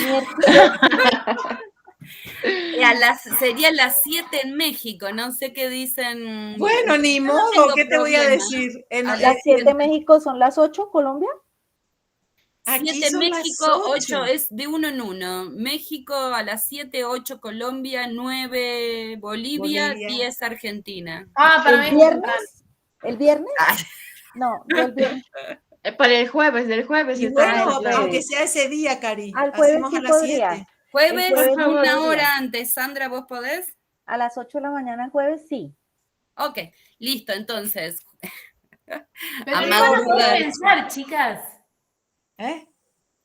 sería las 7 en México, no sé qué dicen. Bueno, ni Yo no modo, tengo ¿qué te voy a problema. decir? Las 7 México son las 8, Colombia. Aquí 7 son las México, 8 es de uno en uno. México a las 7, 8 Colombia, 9 Bolivia, 10 Argentina. Ah, para mí ¿El es viernes? temprano. ¿El viernes? Ah, No, yo el viernes. Para el jueves, del jueves. Y está bueno, el plan. aunque sea ese día, Cari. Al jueves Hacemos sí a las podría. 7. Jueves, El jueves por favor, una podría. hora antes. Sandra, ¿vos podés? A las 8 de la mañana el jueves sí. Ok, listo, entonces. Pero A no van a poder madrugar. pensar, chicas. ¿Eh?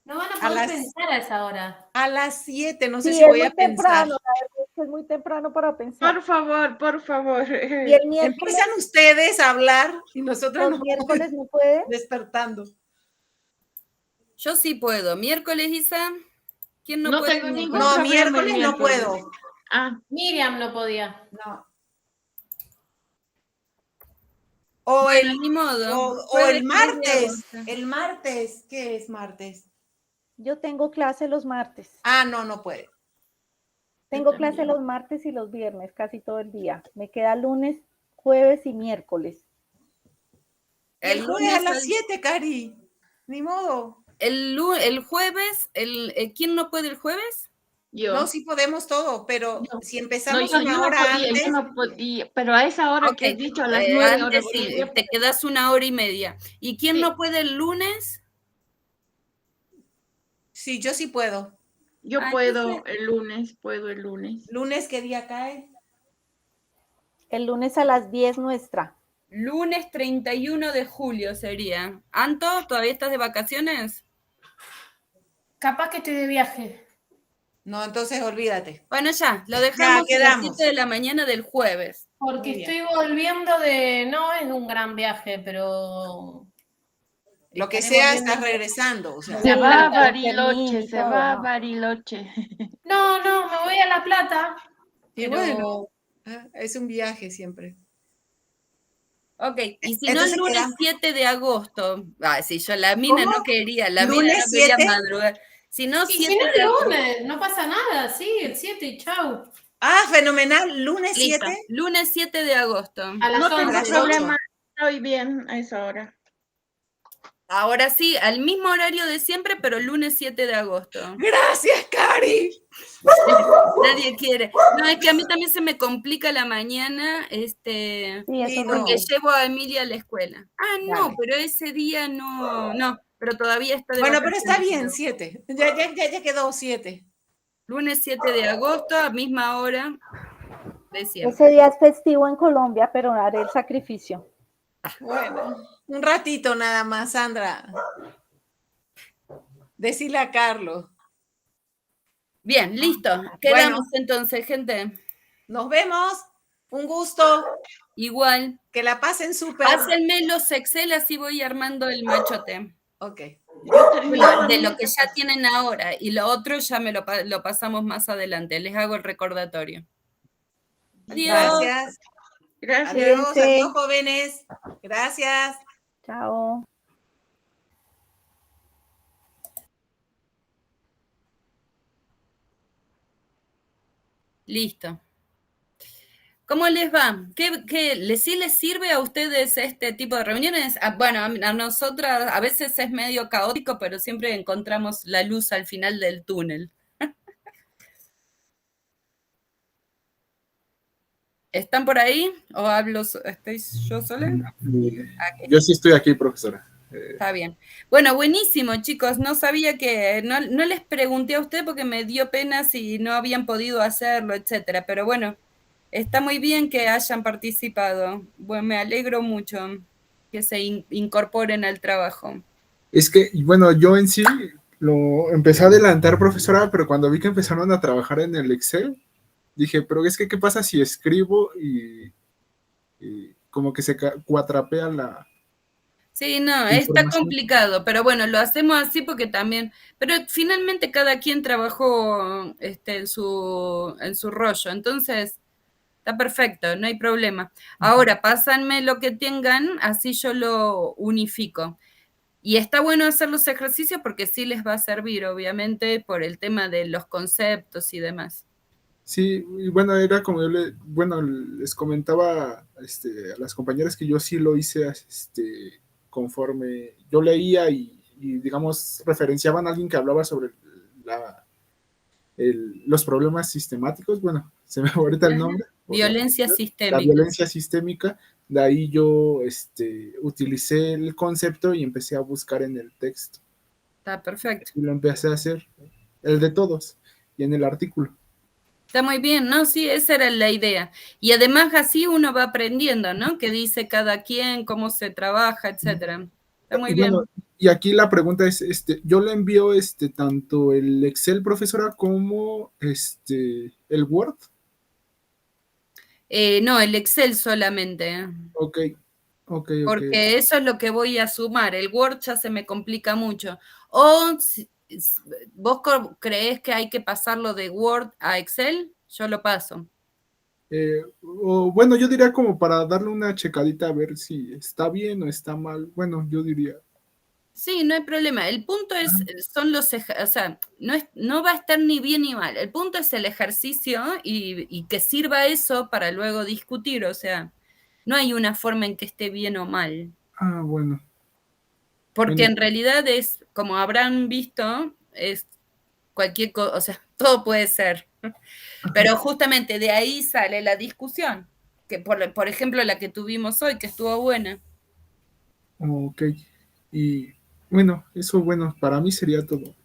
No van a A poder las- pensar a esa hora. A las 7, no sé Sí, si es voy muy a pensar. temprano, la verdad es que es muy temprano para pensar. Por favor, por favor. Y el miércoles, Empiezan ustedes a hablar y nosotros los nos miércoles vamos no puede. despertando. Yo sí puedo. ¿Miércoles, Isa? ¿Quién no, No puede? tengo ningún No, problema el miércoles no miércoles. puedo. Ah, Miriam no podía. No. O Bueno, el, ni modo. o Jueves el 10 de martes. agosto. El martes, ¿qué es martes? Yo tengo clase los martes. Ah, no puede. Tengo yo clase también. los martes y los viernes, casi todo el día. Me queda lunes, jueves y miércoles. Y el jueves a lunes las al- 7, Cari. Ni modo. el jueves, ¿quién no puede el jueves? Yo. No, sí podemos todo, pero Yo. si No, empezamos yo una no hora podía, antes, yo no podía, pero a esa hora Ok, que has dicho, a las 9 horas antes sí, Bolivia, te quedas una hora y media. ¿Y quién Sí. no puede el lunes? sí, yo sí puedo. yo Ah, puedo entonces- puedo el lunes. ¿Lunes qué día cae? El lunes a las 10 nuestra. Lunes 31 de julio sería. ¿Anto, todavía estás de vacaciones? Capaz que estoy de viaje. No, entonces olvídate. Bueno, ya, lo dejamos a las quedamos. 7 de la mañana del jueves. Porque Muy bien. estoy volviendo de. No es un gran viaje, pero. Lo que estaremos sea, viendo- estás regresando. O sea, Se La va a Plata, Bariloche, y se todo, va a ¿no? Bariloche. No, me voy a La Plata. y Pero. bueno, es un viaje siempre. Ok, y si no, el Entonces lunes quedamos. 7 de agosto. Ah, sí, yo la mina ¿Cómo? no quería, la mina ¿Lunes no quería 7? madrugar. Si no, Y 7 si no de el agosto. lunes, no pasa nada, sí, el 7 y chau. Ah, fenomenal. ¿Lunes Listo, 7? lunes 7 de agosto. A las No tengo 11, ¿no? problema, estoy bien a esa hora. Ahora sí, al mismo horario de siempre, pero lunes 7 de agosto. Gracias, Cari. Nadie quiere. No, es que a mí también se me complica la mañana, Sí, eso Sí, no. porque llevo a Emilia a la escuela. Ah, no, Dale. pero ese día no, pero todavía está de Bueno, pero está vacaciones. bien, 7. Ya quedó 7. Lunes 7 de agosto, a misma hora de siempre. Ese día es festivo en Colombia, pero haré el sacrificio. Bueno, un ratito nada más, Sandra. Decile a Carlos. Bien, listo. Quedamos entonces, gente. Nos vemos. Un gusto. Igual. Que la pasen súper. Pásenme los Excel, así voy armando el machote. Ok. De lo que ya tienen ahora. Y lo otro ya me lo pasamos más adelante. Les hago el recordatorio. Adiós. Gracias. Gracias. Adiós, Cuídense. adiós, jóvenes. Gracias. Chao. Listo. ¿Cómo les va? ¿Sí les sirve a ustedes este tipo de reuniones? Bueno, a nosotras a veces es medio caótico, pero siempre encontramos la luz al final del túnel. ¿Están por ahí? ¿O estoy yo sola? Yo sí estoy aquí, profesora. Está bien. Bueno, buenísimo, chicos. No sabía que, no les pregunté a usted porque me dio pena si no habían podido hacerlo, etcétera. Pero bueno, está muy bien que hayan participado. Bueno, me alegro mucho que se incorporen al trabajo. Es que, bueno, yo en sí lo empecé a adelantar, profesora, pero cuando vi que empezaron a trabajar en el Excel, dije, pero es que, ¿qué pasa si escribo y como que se cuatrapea la... Sí, no, está complicado, pero bueno, lo hacemos así porque también, pero finalmente cada quien trabajó en su rollo, entonces Está perfecto, no hay problema. Ahora, pásanme lo que tengan, así yo lo unifico. Y está bueno hacer los ejercicios porque sí les va a servir, obviamente, por el tema de los conceptos y demás. Sí, y bueno, era como bueno, les comentaba a las compañeras que yo sí lo hice conforme yo leía y, digamos, referenciaban a alguien que hablaba sobre los problemas sistemáticos, bueno, se me va ahorita el nombre. Violencia La sistémica. violencia sistémica, de ahí yo utilicé el concepto y empecé a buscar en el texto. Está perfecto. Y lo empecé a hacer, el de todos, y en el artículo. Está muy bien, ¿no? Sí, esa era la idea. Y además así uno va aprendiendo, ¿no? Qué dice cada quien, cómo se trabaja, etcétera. Está muy bien. Bueno, y aquí la pregunta es, yo le envío tanto el Excel, profesora, como el Word. No, el Excel solamente. Ok. Porque eso es lo que voy a sumar. El Word ya se me complica mucho. O vos creés que hay que pasarlo de Word a Excel, yo lo paso. Bueno, yo diría como para darle una checadita a ver si está bien o está mal. Bueno, yo diría. Sí, no hay problema. El punto es, son los, o sea, no va a estar ni bien ni mal. El punto es el ejercicio y que sirva eso para luego discutir. O sea, no hay una forma en que esté bien o mal. Ah, bueno. Porque Bueno. en realidad es, como habrán visto, es cualquier cosa, o sea, todo puede ser. Pero justamente de ahí sale la discusión, que por ejemplo la que tuvimos hoy, que estuvo buena. Ok. Y bueno, eso, bueno, para mí sería todo.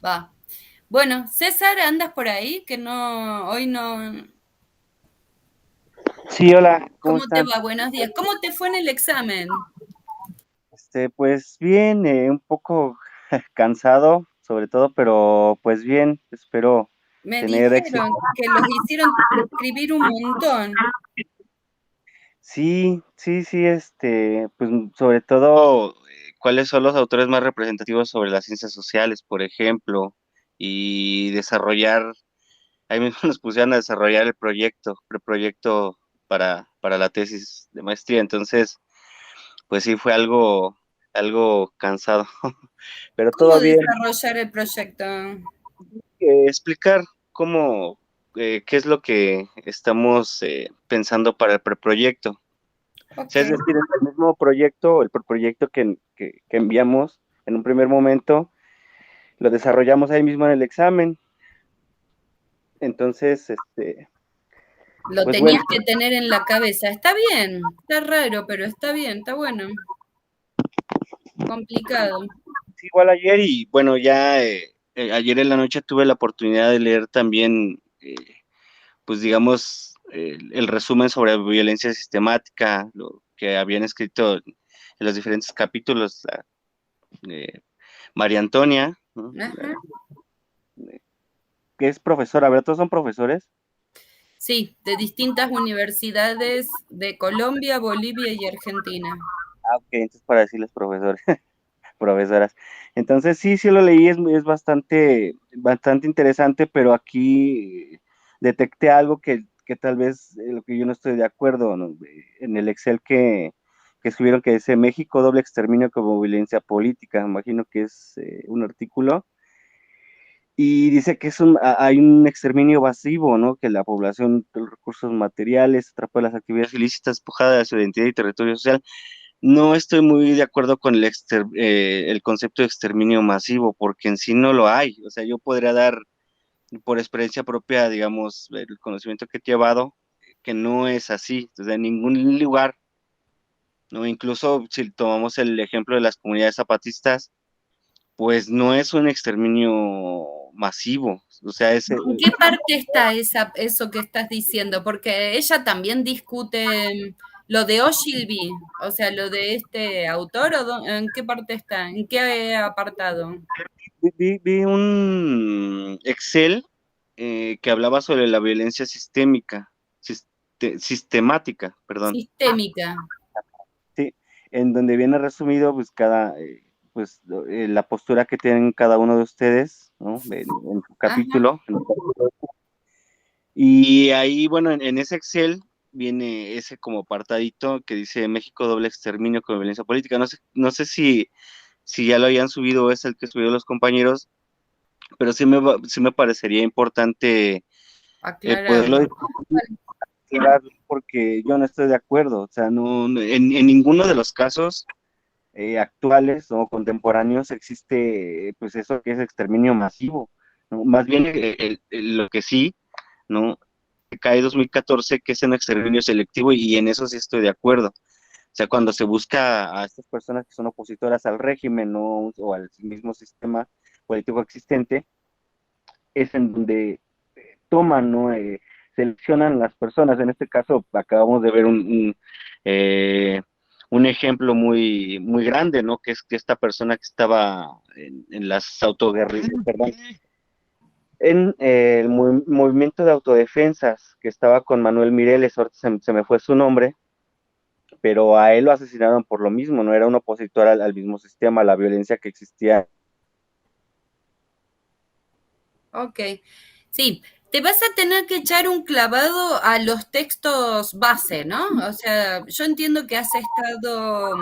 Va. Bueno, César, ¿andas por ahí? Que no, hoy no... Sí, hola, ¿cómo ¿Cómo te están? va? Buenos días. ¿Cómo te fue en el examen? Pues bien, un poco cansado, sobre todo, pero pues bien, espero Me tener éxito. dijeron que los hicieron escribir un montón. Sí, pues sobre todo, cuáles son los autores más representativos sobre las ciencias sociales, por ejemplo, y desarrollar, ahí mismo nos pusieron a desarrollar el preproyecto para la tesis de maestría, entonces, pues sí, fue algo cansado, pero ¿Cómo todo bien. desarrollar el proyecto? Explicar cómo, qué es lo que estamos pensando para el preproyecto. O sea, es Ok. decir, es el mismo proyecto, el preproyecto que enviamos en un primer momento, lo desarrollamos ahí mismo en el examen. Entonces, Lo pues bueno, tenías que tener en la cabeza. Está bien, está raro, pero está bien, está bueno. Complicado. igual ayer y bueno, ya ayer en la noche tuve la oportunidad de leer también, pues digamos, el resumen sobre violencia sistemática, lo que habían escrito en los diferentes capítulos, María Antonia, ¿no? Ajá. Que es profesora, ¿verdad? ¿Todos son profesores? Sí, de distintas universidades de Colombia, Bolivia y Argentina. Ah, ok, entonces para decirles profesores, profesoras. Entonces sí lo leí, es bastante interesante, pero aquí detecté algo que tal vez lo que yo no estoy de acuerdo, ¿no? En el Excel que escribieron que dice México doble exterminio como violencia política, imagino que es un artículo, y dice que hay un exterminio masivo, ¿no? Que la población de los recursos materiales, atrapa las actividades ilícitas, despojada de su identidad y territorio social. No estoy muy de acuerdo con el concepto de exterminio masivo, porque en sí no lo hay. O sea, yo podría dar por experiencia propia, digamos, el conocimiento que he llevado, que no es así. O sea, en ningún lugar, ¿no? Incluso si tomamos el ejemplo de las comunidades zapatistas, pues no es un exterminio masivo. O sea, ¿En qué parte está eso que estás diciendo? Porque ella también discute lo de Ogilvy, o sea, lo de este autor, ¿en qué parte está? ¿En qué apartado? vi un Excel que hablaba sobre la violencia sistemática, perdón. Sistémica. Sí, en donde viene resumido pues la postura que tienen cada uno de ustedes, ¿no? En su Ajá. capítulo. Y ahí, bueno, en ese Excel viene ese como apartadito que dice México doble exterminio con violencia política. No sé si ya lo hayan subido o es el que subieron los compañeros, pero sí me parecería importante poderlo Aclararlo. aclarar porque yo no estoy de acuerdo. O sea, en ninguno de los casos actuales o contemporáneos existe pues eso que es exterminio masivo, ¿no? Más bien lo que sí, ¿no? CAE 2014 que es un exterminio selectivo y en eso sí estoy de acuerdo. O sea, cuando se busca a estas personas que son opositoras al régimen, ¿no? O al mismo sistema político existente, es en donde toman, ¿no? Seleccionan las personas. En este caso, acabamos de ver un ejemplo muy, muy grande, ¿no? Que es que esta persona que estaba en las autoguerrillas, perdón, en el movimiento de autodefensas, que estaba con Manuel Mireles, ahorita se me fue su nombre, pero a él lo asesinaron por lo mismo, no era un opositor al mismo sistema, a la violencia que existía. Ok, sí, te vas a tener que echar un clavado a los textos base, ¿no? O sea, yo entiendo que has estado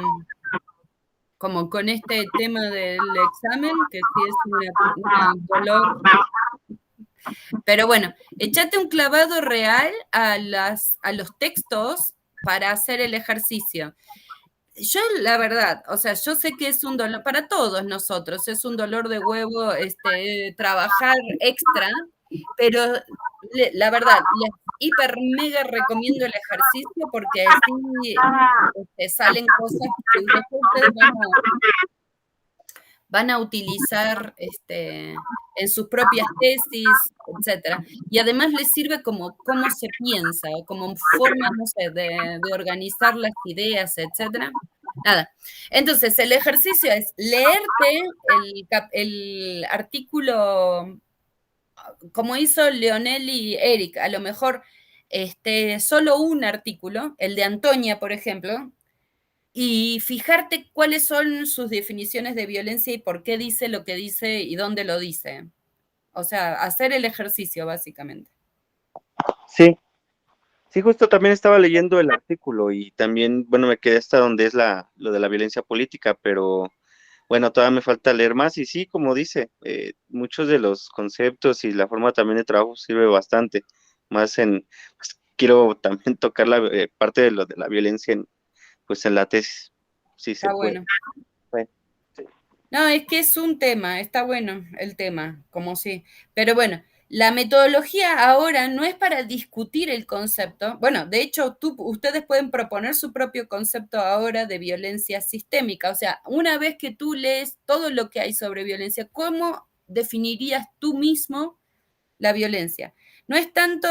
como con este tema del examen, que sí es un dolor, pero bueno, échate un clavado real a los textos para hacer el ejercicio. Yo, la verdad, o sea, yo sé que es un dolor para todos nosotros, es un dolor de huevo trabajar extra, pero la verdad, les hiper mega recomiendo el ejercicio porque así salen cosas que después ustedes van a utilizar en sus propias tesis, etcétera. Y además les sirve como cómo se piensa, como forma, no sé, de organizar las ideas, etcétera. Nada. Entonces, el ejercicio es leerte el artículo como hizo Leonel y Eric, a lo mejor solo un artículo, el de Antonia, por ejemplo, y fijarte cuáles son sus definiciones de violencia y por qué dice lo que dice y dónde lo dice. O sea, hacer el ejercicio, básicamente. Sí, sí, justo también estaba leyendo el artículo y también, bueno, me quedé hasta donde es lo de la violencia política, pero bueno, todavía me falta leer más y sí, como dice, muchos de los conceptos y la forma también de trabajo sirve bastante, más pues, quiero también tocar la parte de lo de la violencia pues en la tesis, sí se Está puede. bueno. Bueno, sí. No, es que es un tema, está bueno el tema, como sí. Pero bueno, la metodología ahora no es para discutir el concepto. Bueno, de hecho, ustedes pueden proponer su propio concepto ahora de violencia sistémica. O sea, una vez que tú lees todo lo que hay sobre violencia, ¿cómo definirías tú mismo la violencia? No es tanto,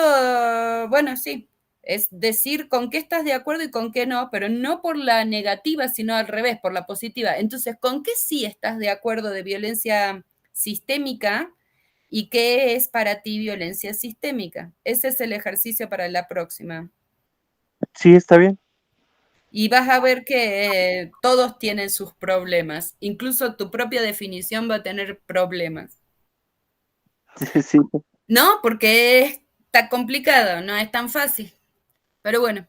bueno, sí, es decir con qué estás de acuerdo y con qué no, pero no por la negativa, sino al revés, por la positiva. Entonces, ¿con qué sí estás de acuerdo de violencia sistémica y qué es para ti violencia sistémica? Ese es el ejercicio para la próxima. Sí, está bien. Y vas a ver que todos tienen sus problemas, incluso tu propia definición va a tener problemas. Sí. No, porque está complicado, no es tan fácil. Pero bueno,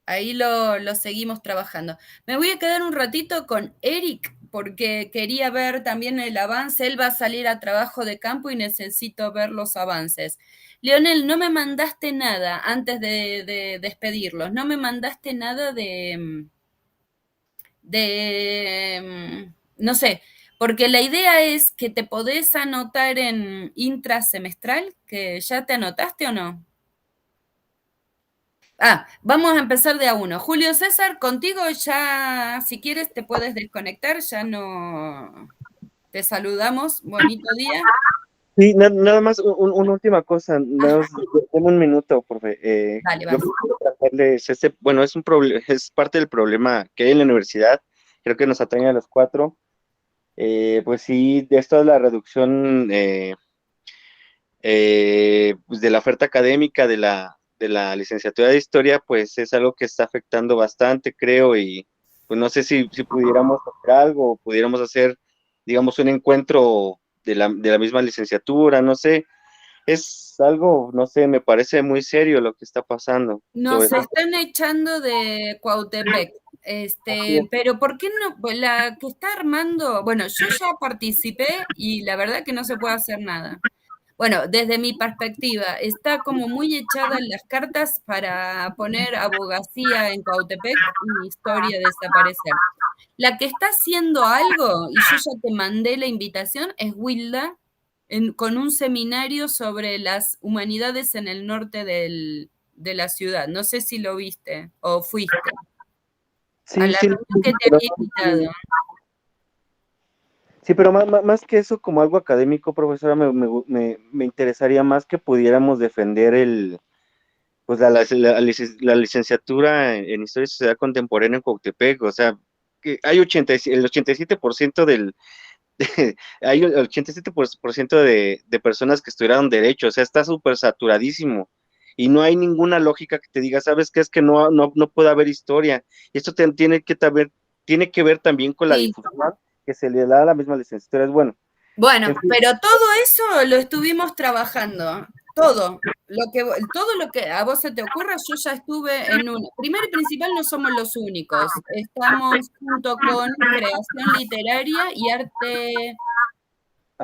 ahí lo seguimos trabajando. Me voy a quedar un ratito con Eric porque quería ver también el avance. Él va a salir a trabajo de campo y necesito ver los avances. Leonel, no me mandaste nada antes de despedirlos. No me mandaste nada no sé, porque la idea es que te podés anotar en intrasemestral, que ya te anotaste o no. Ah, vamos a empezar de a uno. Julio César, contigo ya, si quieres, te puedes desconectar, ya no te saludamos. Bonito día. Sí, nada más una última cosa, nada más, dame un minuto, profe. Dale, Yo vas. quiero plantearles bueno, es parte del problema que hay en la universidad, creo que nos atañe a los cuatro. Pues sí, de esto es la reducción pues de la oferta académica de la licenciatura de Historia, pues es algo que está afectando bastante, creo, y pues no sé si pudiéramos hacer algo, pudiéramos hacer, digamos, un encuentro de la misma licenciatura, no sé, es algo, no sé, me parece muy serio lo que está pasando. Nos están echando de Cuautepec. Pero ¿por qué no? Pues la que está armando, bueno, yo ya participé y la verdad que no se puede hacer nada. Bueno, desde mi perspectiva, está como muy echada en las cartas para poner abogacía en Cuautepec y historia desaparecer. La que está haciendo algo, y yo ya te mandé la invitación, es Wilda, con un seminario sobre las humanidades en el norte de la ciudad. No sé si lo viste o fuiste. Sí, a la sí, reunión que te había invitado. Sí, pero más que eso, como algo académico, profesora, me interesaría más que pudiéramos defender pues la licenciatura en Historia y Sociedad Contemporánea en Cuautepec. O sea, que hay el 87% hay el 87% de personas que estudiaron Derecho. O sea, está súper saturadísimo. Y no hay ninguna lógica que te diga, ¿sabes qué? Es que no puede haber historia. Y esto tiene que ver también con la difusión que se le da a la misma licenciatura. Es bueno. Bueno, pero todo eso lo estuvimos trabajando. Todo lo que a vos se te ocurra, yo ya estuve en uno. Primero y principal, no somos los únicos. Estamos junto con creación literaria y arte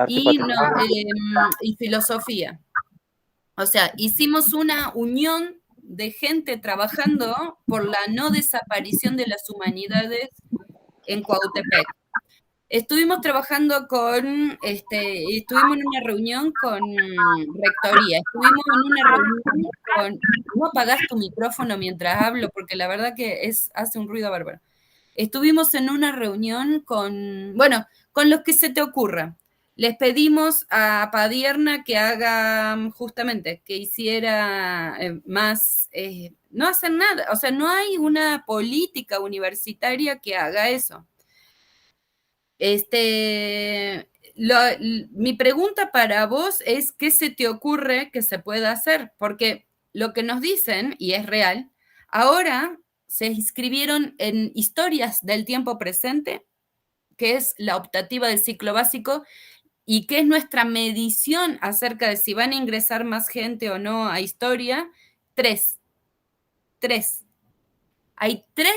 y filosofía. O sea, hicimos una unión de gente trabajando por la no desaparición de las humanidades en Cuautepec. Estuvimos trabajando estuvimos en una reunión con Rectoría, estuvimos en una reunión con, no apagás tu micrófono mientras hablo, porque la verdad que hace un ruido bárbaro. Estuvimos en una reunión con los que se te ocurra. Les pedimos a Padierna que haga justamente, que hiciera más, no hacen nada, o sea, no hay una política universitaria que haga eso. Mi pregunta para vos es, ¿qué se te ocurre que se pueda hacer? Porque lo que nos dicen, y es real, ahora se inscribieron en historias del tiempo presente, que es la optativa del ciclo básico, y que es nuestra medición acerca de si van a ingresar más gente o no a historia, 3. Hay 3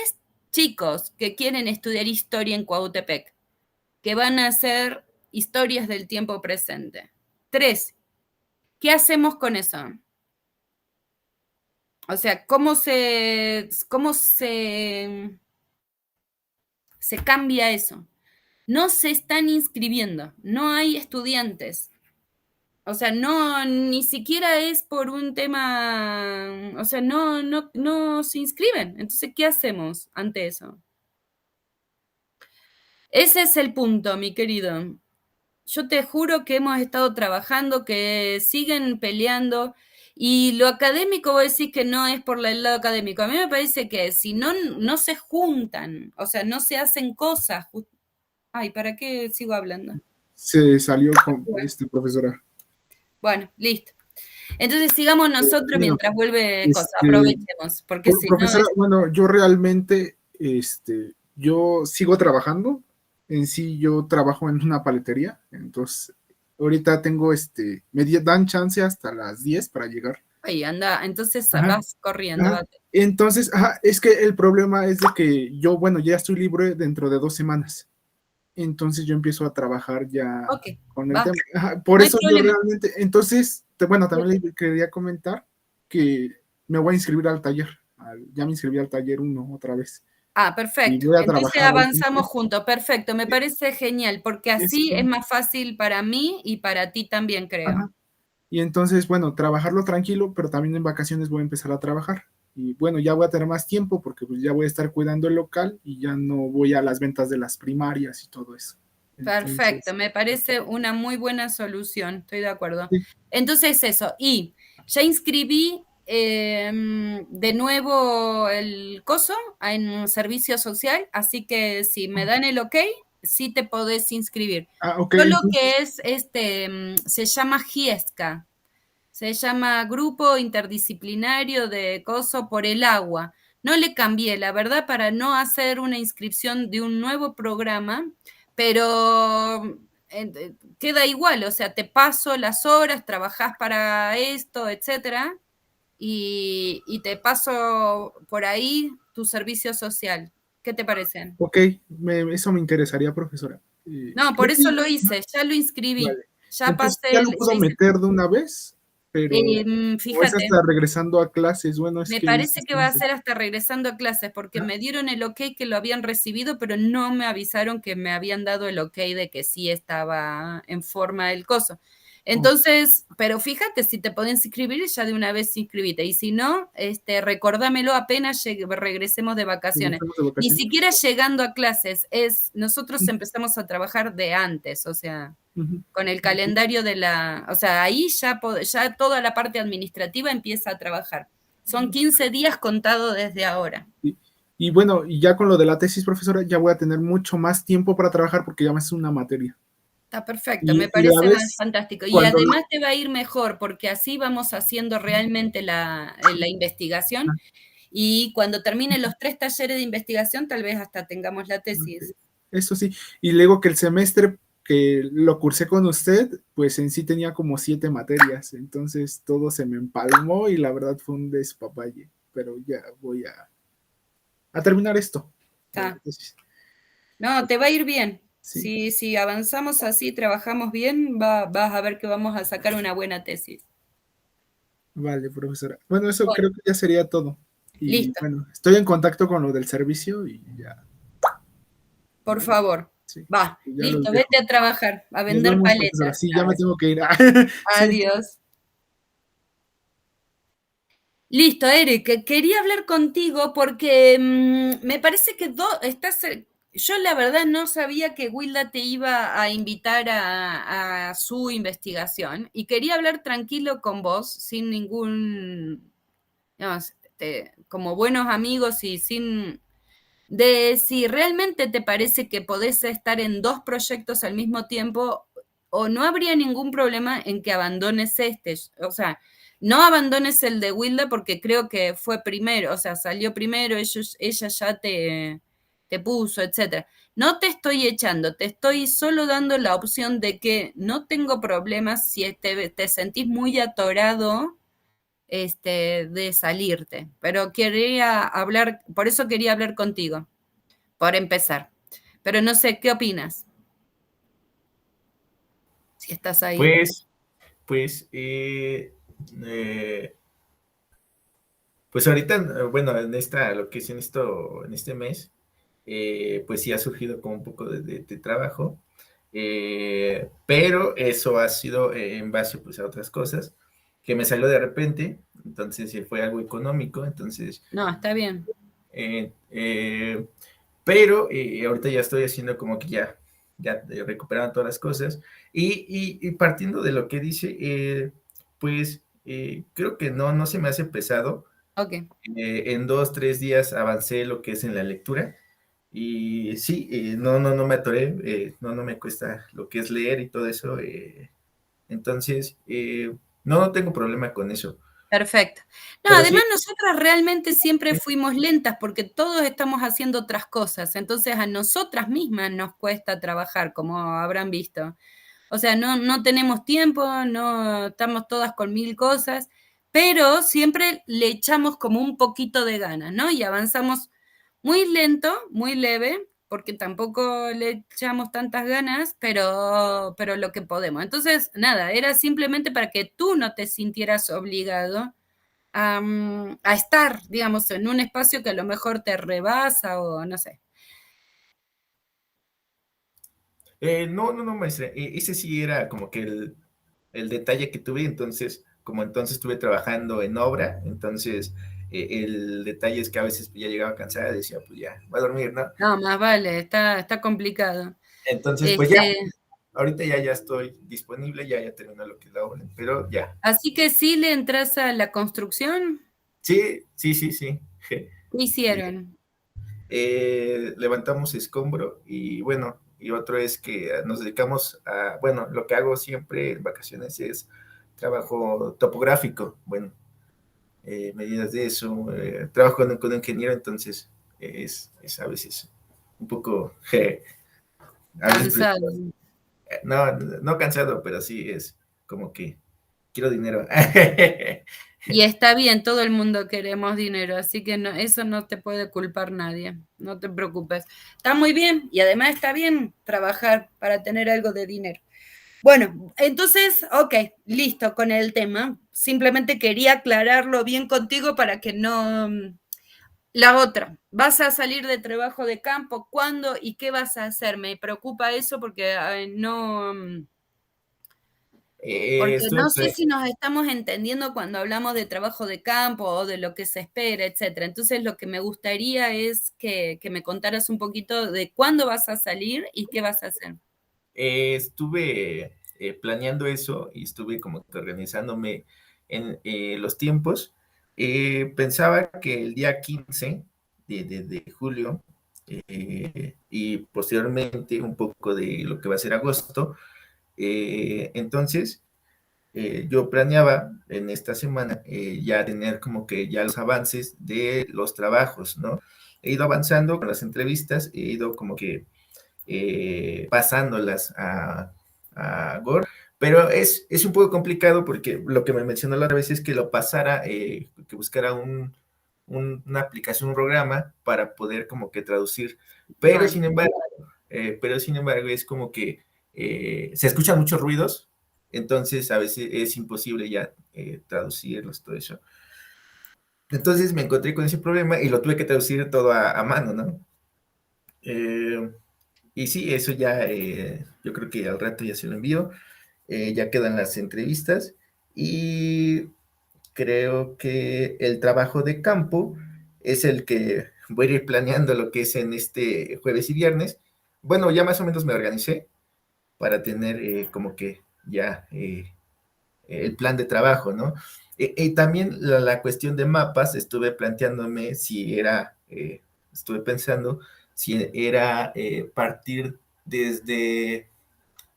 chicos que quieren estudiar historia en Cuautepec, que van a hacer historias del tiempo presente. 3. ¿Qué hacemos con eso? O sea, ¿cómo se cambia eso? No se están inscribiendo, no hay estudiantes. O sea, ni siquiera es por un tema, o sea, no se inscriben. Entonces, ¿qué hacemos ante eso? Ese es el punto, mi querido. Yo te juro que hemos estado trabajando, que siguen peleando, y lo académico vos decís que no es por el lado académico. A mí me parece que si no se juntan, o sea, no se hacen cosas. Ay, ¿para qué sigo hablando? Se salió con profesora. Bueno, listo. Entonces sigamos nosotros mientras vuelve cosa, aprovechemos, porque si profesora, no... Bueno, yo realmente, yo sigo trabajando, en sí yo trabajo en una paletería, entonces ahorita tengo, me dan chance hasta las 10 para llegar. Ay, anda, entonces vas corriendo. Entonces, es que el problema es de que yo, ya estoy libre dentro de 2 semanas. Entonces yo empiezo a trabajar ya con el tema. Por eso yo realmente, entonces, también le quería comentar que me voy a inscribir al taller. Ya me inscribí al taller 1 otra vez. Perfecto. Entonces avanzamos juntos. Perfecto, me parece genial, porque así es más fácil para mí y para ti también, creo. Ajá. Y entonces, trabajarlo tranquilo, pero también en vacaciones voy a empezar a trabajar. Y ya voy a tener más tiempo porque pues ya voy a estar cuidando el local y ya no voy a las ventas de las primarias y todo eso. Entonces, perfecto, me parece una muy buena solución, estoy de acuerdo. Sí. Entonces eso, y ya inscribí de nuevo el coso en servicio social, así que si me dan el ok, sí te podés inscribir. Okay. Yo lo que es, se llama GIESCA. Se llama Grupo Interdisciplinario de Coso por el Agua. No le cambié, la verdad, para no hacer una inscripción de un nuevo programa, pero queda igual, o sea, te paso las horas, trabajás para esto, etcétera, y te paso por ahí tu servicio social. ¿Qué te parece? Ok, eso me interesaría, profesora. No, por Creo eso que- lo hice, ya lo inscribí, vale. ya Entonces pasé ya lo puedo meter de una vez, pero o es fíjate, hasta regresando a clases. Bueno, es me que parece que va a ser hasta regresando a clases, porque me dieron el ok que lo habían recibido, pero no me avisaron que me habían dado el ok de que sí estaba en forma el coso. Entonces, pero fíjate, si te podés inscribir, ya de una vez inscribite. Y si no, recordámelo apenas regresemos de vacaciones. estamos de Ni vacaciones. siquiera llegando a clases, nosotros empezamos a trabajar de antes, o sea, Ujú. con el calendario o sea, ahí ya toda la parte administrativa empieza a trabajar. Son 15 días contados desde ahora. Y bueno, y ya con lo de la tesis, profesora, ya voy a tener mucho más tiempo para trabajar porque ya me es una materia. Está perfecto, Y me la parece vez, fantástico. Y cuando además te va a ir mejor porque así vamos haciendo realmente la investigación y cuando terminen los 3 talleres de investigación tal vez hasta tengamos la tesis. eso sí, y luego que el semestre que lo cursé con usted, pues en sí tenía como 7 materias, entonces todo se me empalmó y la verdad fue un despapalle, pero ya voy a terminar esto. Está. No, te va a ir bien. Sí. Si avanzamos así, trabajamos bien, vas a ver que vamos a sacar una buena tesis. Vale, profesora. Bueno, eso Bueno, creo que ya sería todo. Y listo, bueno, estoy en contacto con lo del servicio y ya. por favor. Sí, Va, ya los listo, dejo. vete a trabajar, a Nos vender vemos, profesora. paletas. Sí, ya me tengo que ir. Sí, Adiós. Listo, Eric, quería hablar contigo porque me parece que yo la verdad no sabía que Wilda te iba a invitar a su investigación y quería hablar tranquilo con vos, sin ningún, digamos, como buenos amigos y sin, de si realmente te parece que podés estar en 2 proyectos al mismo tiempo o no habría ningún problema en que abandones o sea, no abandones el de Wilda porque creo que fue primero, o sea, salió primero, ella ya te puso, etcétera. No te estoy echando, te estoy solo dando la opción de que no tengo problemas si te sentís muy atorado de salirte, pero por eso quería hablar contigo, por empezar. Pero no sé, ¿qué opinas? Si estás ahí. Pues, pues ahorita, bueno, lo que es en este mes, pues sí ha surgido como un poco de trabajo, pero eso ha sido en base pues a otras cosas que me salió de repente, entonces fue algo económico, entonces, No, está bien. eh, eh, pero ahorita ya estoy haciendo como que ya recuperaron todas las cosas y partiendo de lo que dice, pues creo que no se me hace pesado. Ok. En 2, 3 días avancé lo que es en la lectura y sí, no me atoré, no me cuesta lo que es leer y todo eso, entonces no tengo problema con eso. Perfecto. No, Pero sí, además nosotras realmente siempre fuimos lentas porque todos estamos haciendo otras cosas, entonces a nosotras mismas nos cuesta trabajar, como habrán visto. O sea, no tenemos tiempo, no estamos todas con 1000 cosas, pero siempre le echamos como un poquito de ganas, ¿no? Y avanzamos muy lento, muy leve, porque tampoco le echamos tantas ganas, pero lo que podemos. Entonces, nada, era simplemente para que tú no te sintieras obligado a estar, digamos, en un espacio que a lo mejor te rebasa o no sé. no, maestra, ese sí era como que el detalle que tuve, entonces, como entonces estuve trabajando en obra, entonces el detalle es que a veces ya llegaba cansada, decía, pues ya, voy a dormir, ¿no? No, más vale, está complicado. Entonces, pues ya, ahorita ya estoy disponible, ya terminó lo que es la obra, pero ya. Así que sí le entras a la construcción. Sí. ¿Qué hicieron? Levantamos escombro y bueno, y otro es que nos dedicamos bueno, lo que hago siempre en vacaciones es trabajo topográfico, bueno, medidas de eso, trabajo con un ingeniero, entonces es a veces un poco, a veces Cansado. No, no cansado, pero sí es como que quiero dinero. Y está bien, todo el mundo queremos dinero, así que no, eso no te puede culpar nadie, no te preocupes. Está muy bien y además está bien trabajar para tener algo de dinero. Bueno, entonces, ok, listo con el tema. Simplemente quería aclararlo bien contigo para que no... La otra, ¿vas a salir de trabajo de campo? ¿Cuándo y qué vas a hacer? Me preocupa eso porque no... Porque no sé si nos estamos entendiendo cuando hablamos de trabajo de campo o de lo que se espera, etcétera. Entonces, lo que me gustaría es que me contaras un poquito de cuándo vas a salir y qué vas a hacer. Estuve planeando eso y estuve como que organizándome en los tiempos. Pensaba que el día 15 de julio y posteriormente un poco de lo que va a ser agosto. Entonces, yo planeaba en esta semana ya tener como que ya los avances de los trabajos, ¿no? He ido avanzando con las entrevistas, he ido como que pasándolas a Gore, pero es un poco complicado porque lo que me mencionó la otra vez es que lo pasara, que buscara una aplicación, un programa para poder como que traducir, pero sin embargo es como que se escuchan muchos ruidos, entonces a veces es imposible ya traducirlos, todo eso. Entonces me encontré con ese problema y lo tuve que traducir todo a mano, ¿no? Y sí, eso ya, yo creo que al rato ya se lo envío, ya quedan las entrevistas y creo que el trabajo de campo es el que voy a ir planeando lo que es en este jueves y viernes. Bueno, ya más o menos me organicé para tener como que ya el plan de trabajo, ¿no? Y también la cuestión de mapas, estuve planteándome si era, estuve pensando si era partir desde,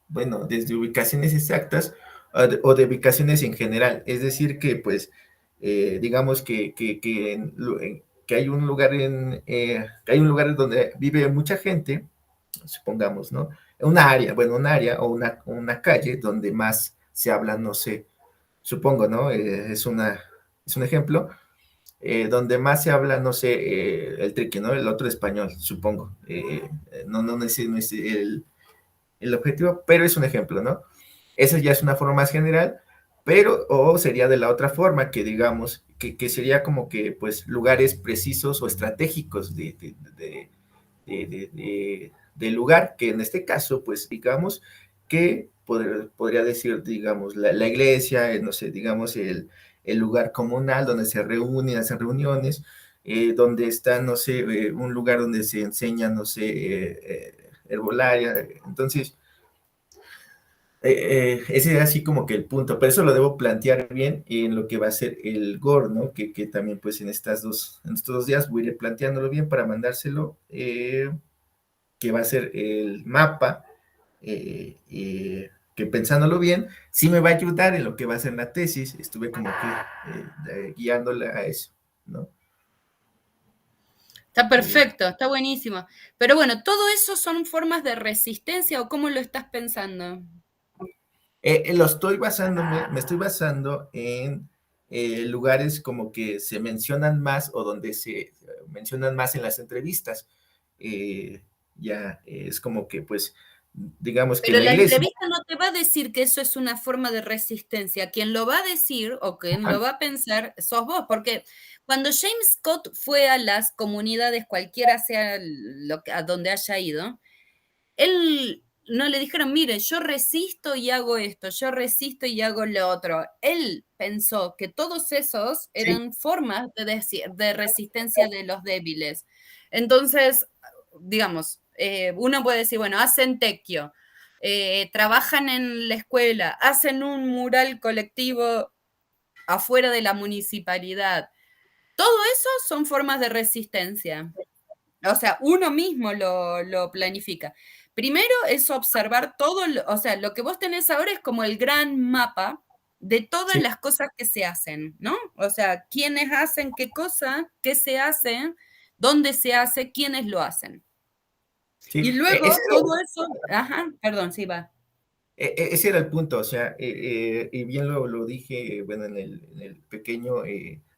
bueno, desde ubicaciones exactas o de ubicaciones en general. Es decir, que pues, digamos que hay un lugar que hay un lugar donde vive mucha gente, supongamos, ¿no? Una área o una calle donde más se habla, no sé, supongo, ¿no? Es un ejemplo, donde más se habla, no sé, el triqui, ¿no? El otro español, supongo. No es el objetivo, pero es un ejemplo, ¿no? Esa ya es una forma más general, pero, o sería de la otra forma, que digamos, que sería como que, pues, lugares precisos o estratégicos del lugar, que en este caso, pues, digamos, que podría decir, digamos, la iglesia, no sé, digamos, el lugar comunal donde se reúnen, hacen reuniones, donde está, no sé, un lugar donde se enseña, no sé, herbolaria. Entonces, ese es así como que el punto, pero eso lo debo plantear bien en lo que va a ser el GOR, ¿no? Que también pues en estos 2 días voy a ir planteándolo bien para mandárselo, que va a ser el mapa, que pensándolo bien, sí me va a ayudar en lo que va a ser la tesis, estuve como que guiándola a eso, ¿no? Está perfecto, está buenísimo. Pero bueno, ¿todo eso son formas de resistencia o cómo lo estás pensando? Me estoy basando en lugares como que se mencionan más o donde se mencionan más en las entrevistas. Ya es como que, pues, digamos que Pero la la iglesia. entrevista no te va a decir que eso es una forma de resistencia. Quien lo va a decir o quien lo va a pensar sos vos, porque cuando James Scott fue a las comunidades, cualquiera sea a donde haya ido, él no le dijeron, mire, yo resisto y hago esto, yo resisto y hago lo otro. Él pensó que todos esos eran formas de resistencia de los débiles. Entonces, digamos, uno puede decir, bueno, hacen tequio, trabajan en la escuela, hacen un mural colectivo afuera de la municipalidad. Todo eso son formas de resistencia. O sea, uno mismo lo planifica. Primero es observar todo, o sea, lo que vos tenés ahora es como el gran mapa de todas Sí. las cosas que se hacen, ¿no? O sea, quiénes hacen qué cosa, qué se hace, dónde se hace, quiénes lo hacen. Sí, Y luego todo eso, ajá, perdón, sí va. Ese era el punto, o sea, y bien lo dije, bueno, en el pequeño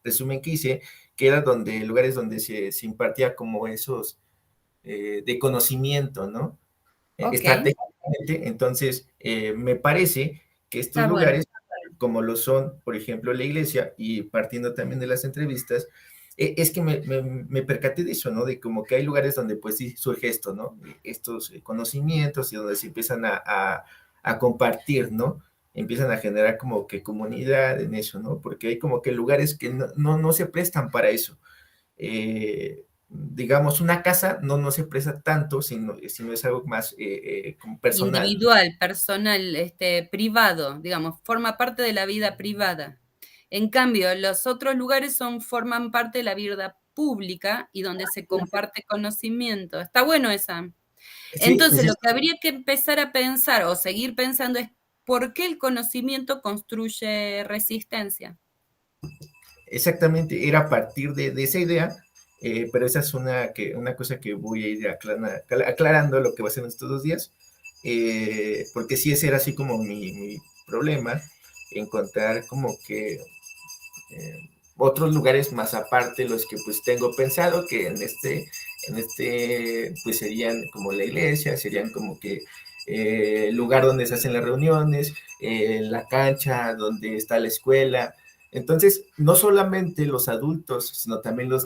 resumen que hice, que era lugares donde se impartía como esos de conocimiento, ¿no? Ok, Estratégicamente, entonces, me parece que estos está bueno. lugares, como lo son, por ejemplo, la iglesia, y partiendo también de las entrevistas, es que me percaté de eso, ¿no? De como que hay lugares donde pues sí surge esto, ¿no? Estos conocimientos y donde se empiezan a compartir, ¿no? Empiezan a generar como que comunidad en eso, ¿no? Porque hay como que lugares que no se prestan para eso. Digamos, una casa no se presta tanto, sino es algo más como personal. Individual, personal, privado, digamos, forma parte de la vida privada. En cambio, los otros lugares forman parte de la vida pública y donde se comparte conocimiento. Está bueno esa. Sí, Entonces, sí, lo que habría que empezar a pensar o seguir pensando es por qué el conocimiento construye resistencia. exactamente, era a partir de esa idea, pero esa es una cosa que voy a ir aclarando lo que va a ser en estos 2 días, porque sí, ese era así como mi problema, encontrar como que otros lugares más aparte, los que pues tengo pensado que pues serían como la iglesia, serían como que el lugar donde se hacen las reuniones, la cancha donde está la escuela. Entonces, no solamente los adultos, sino también los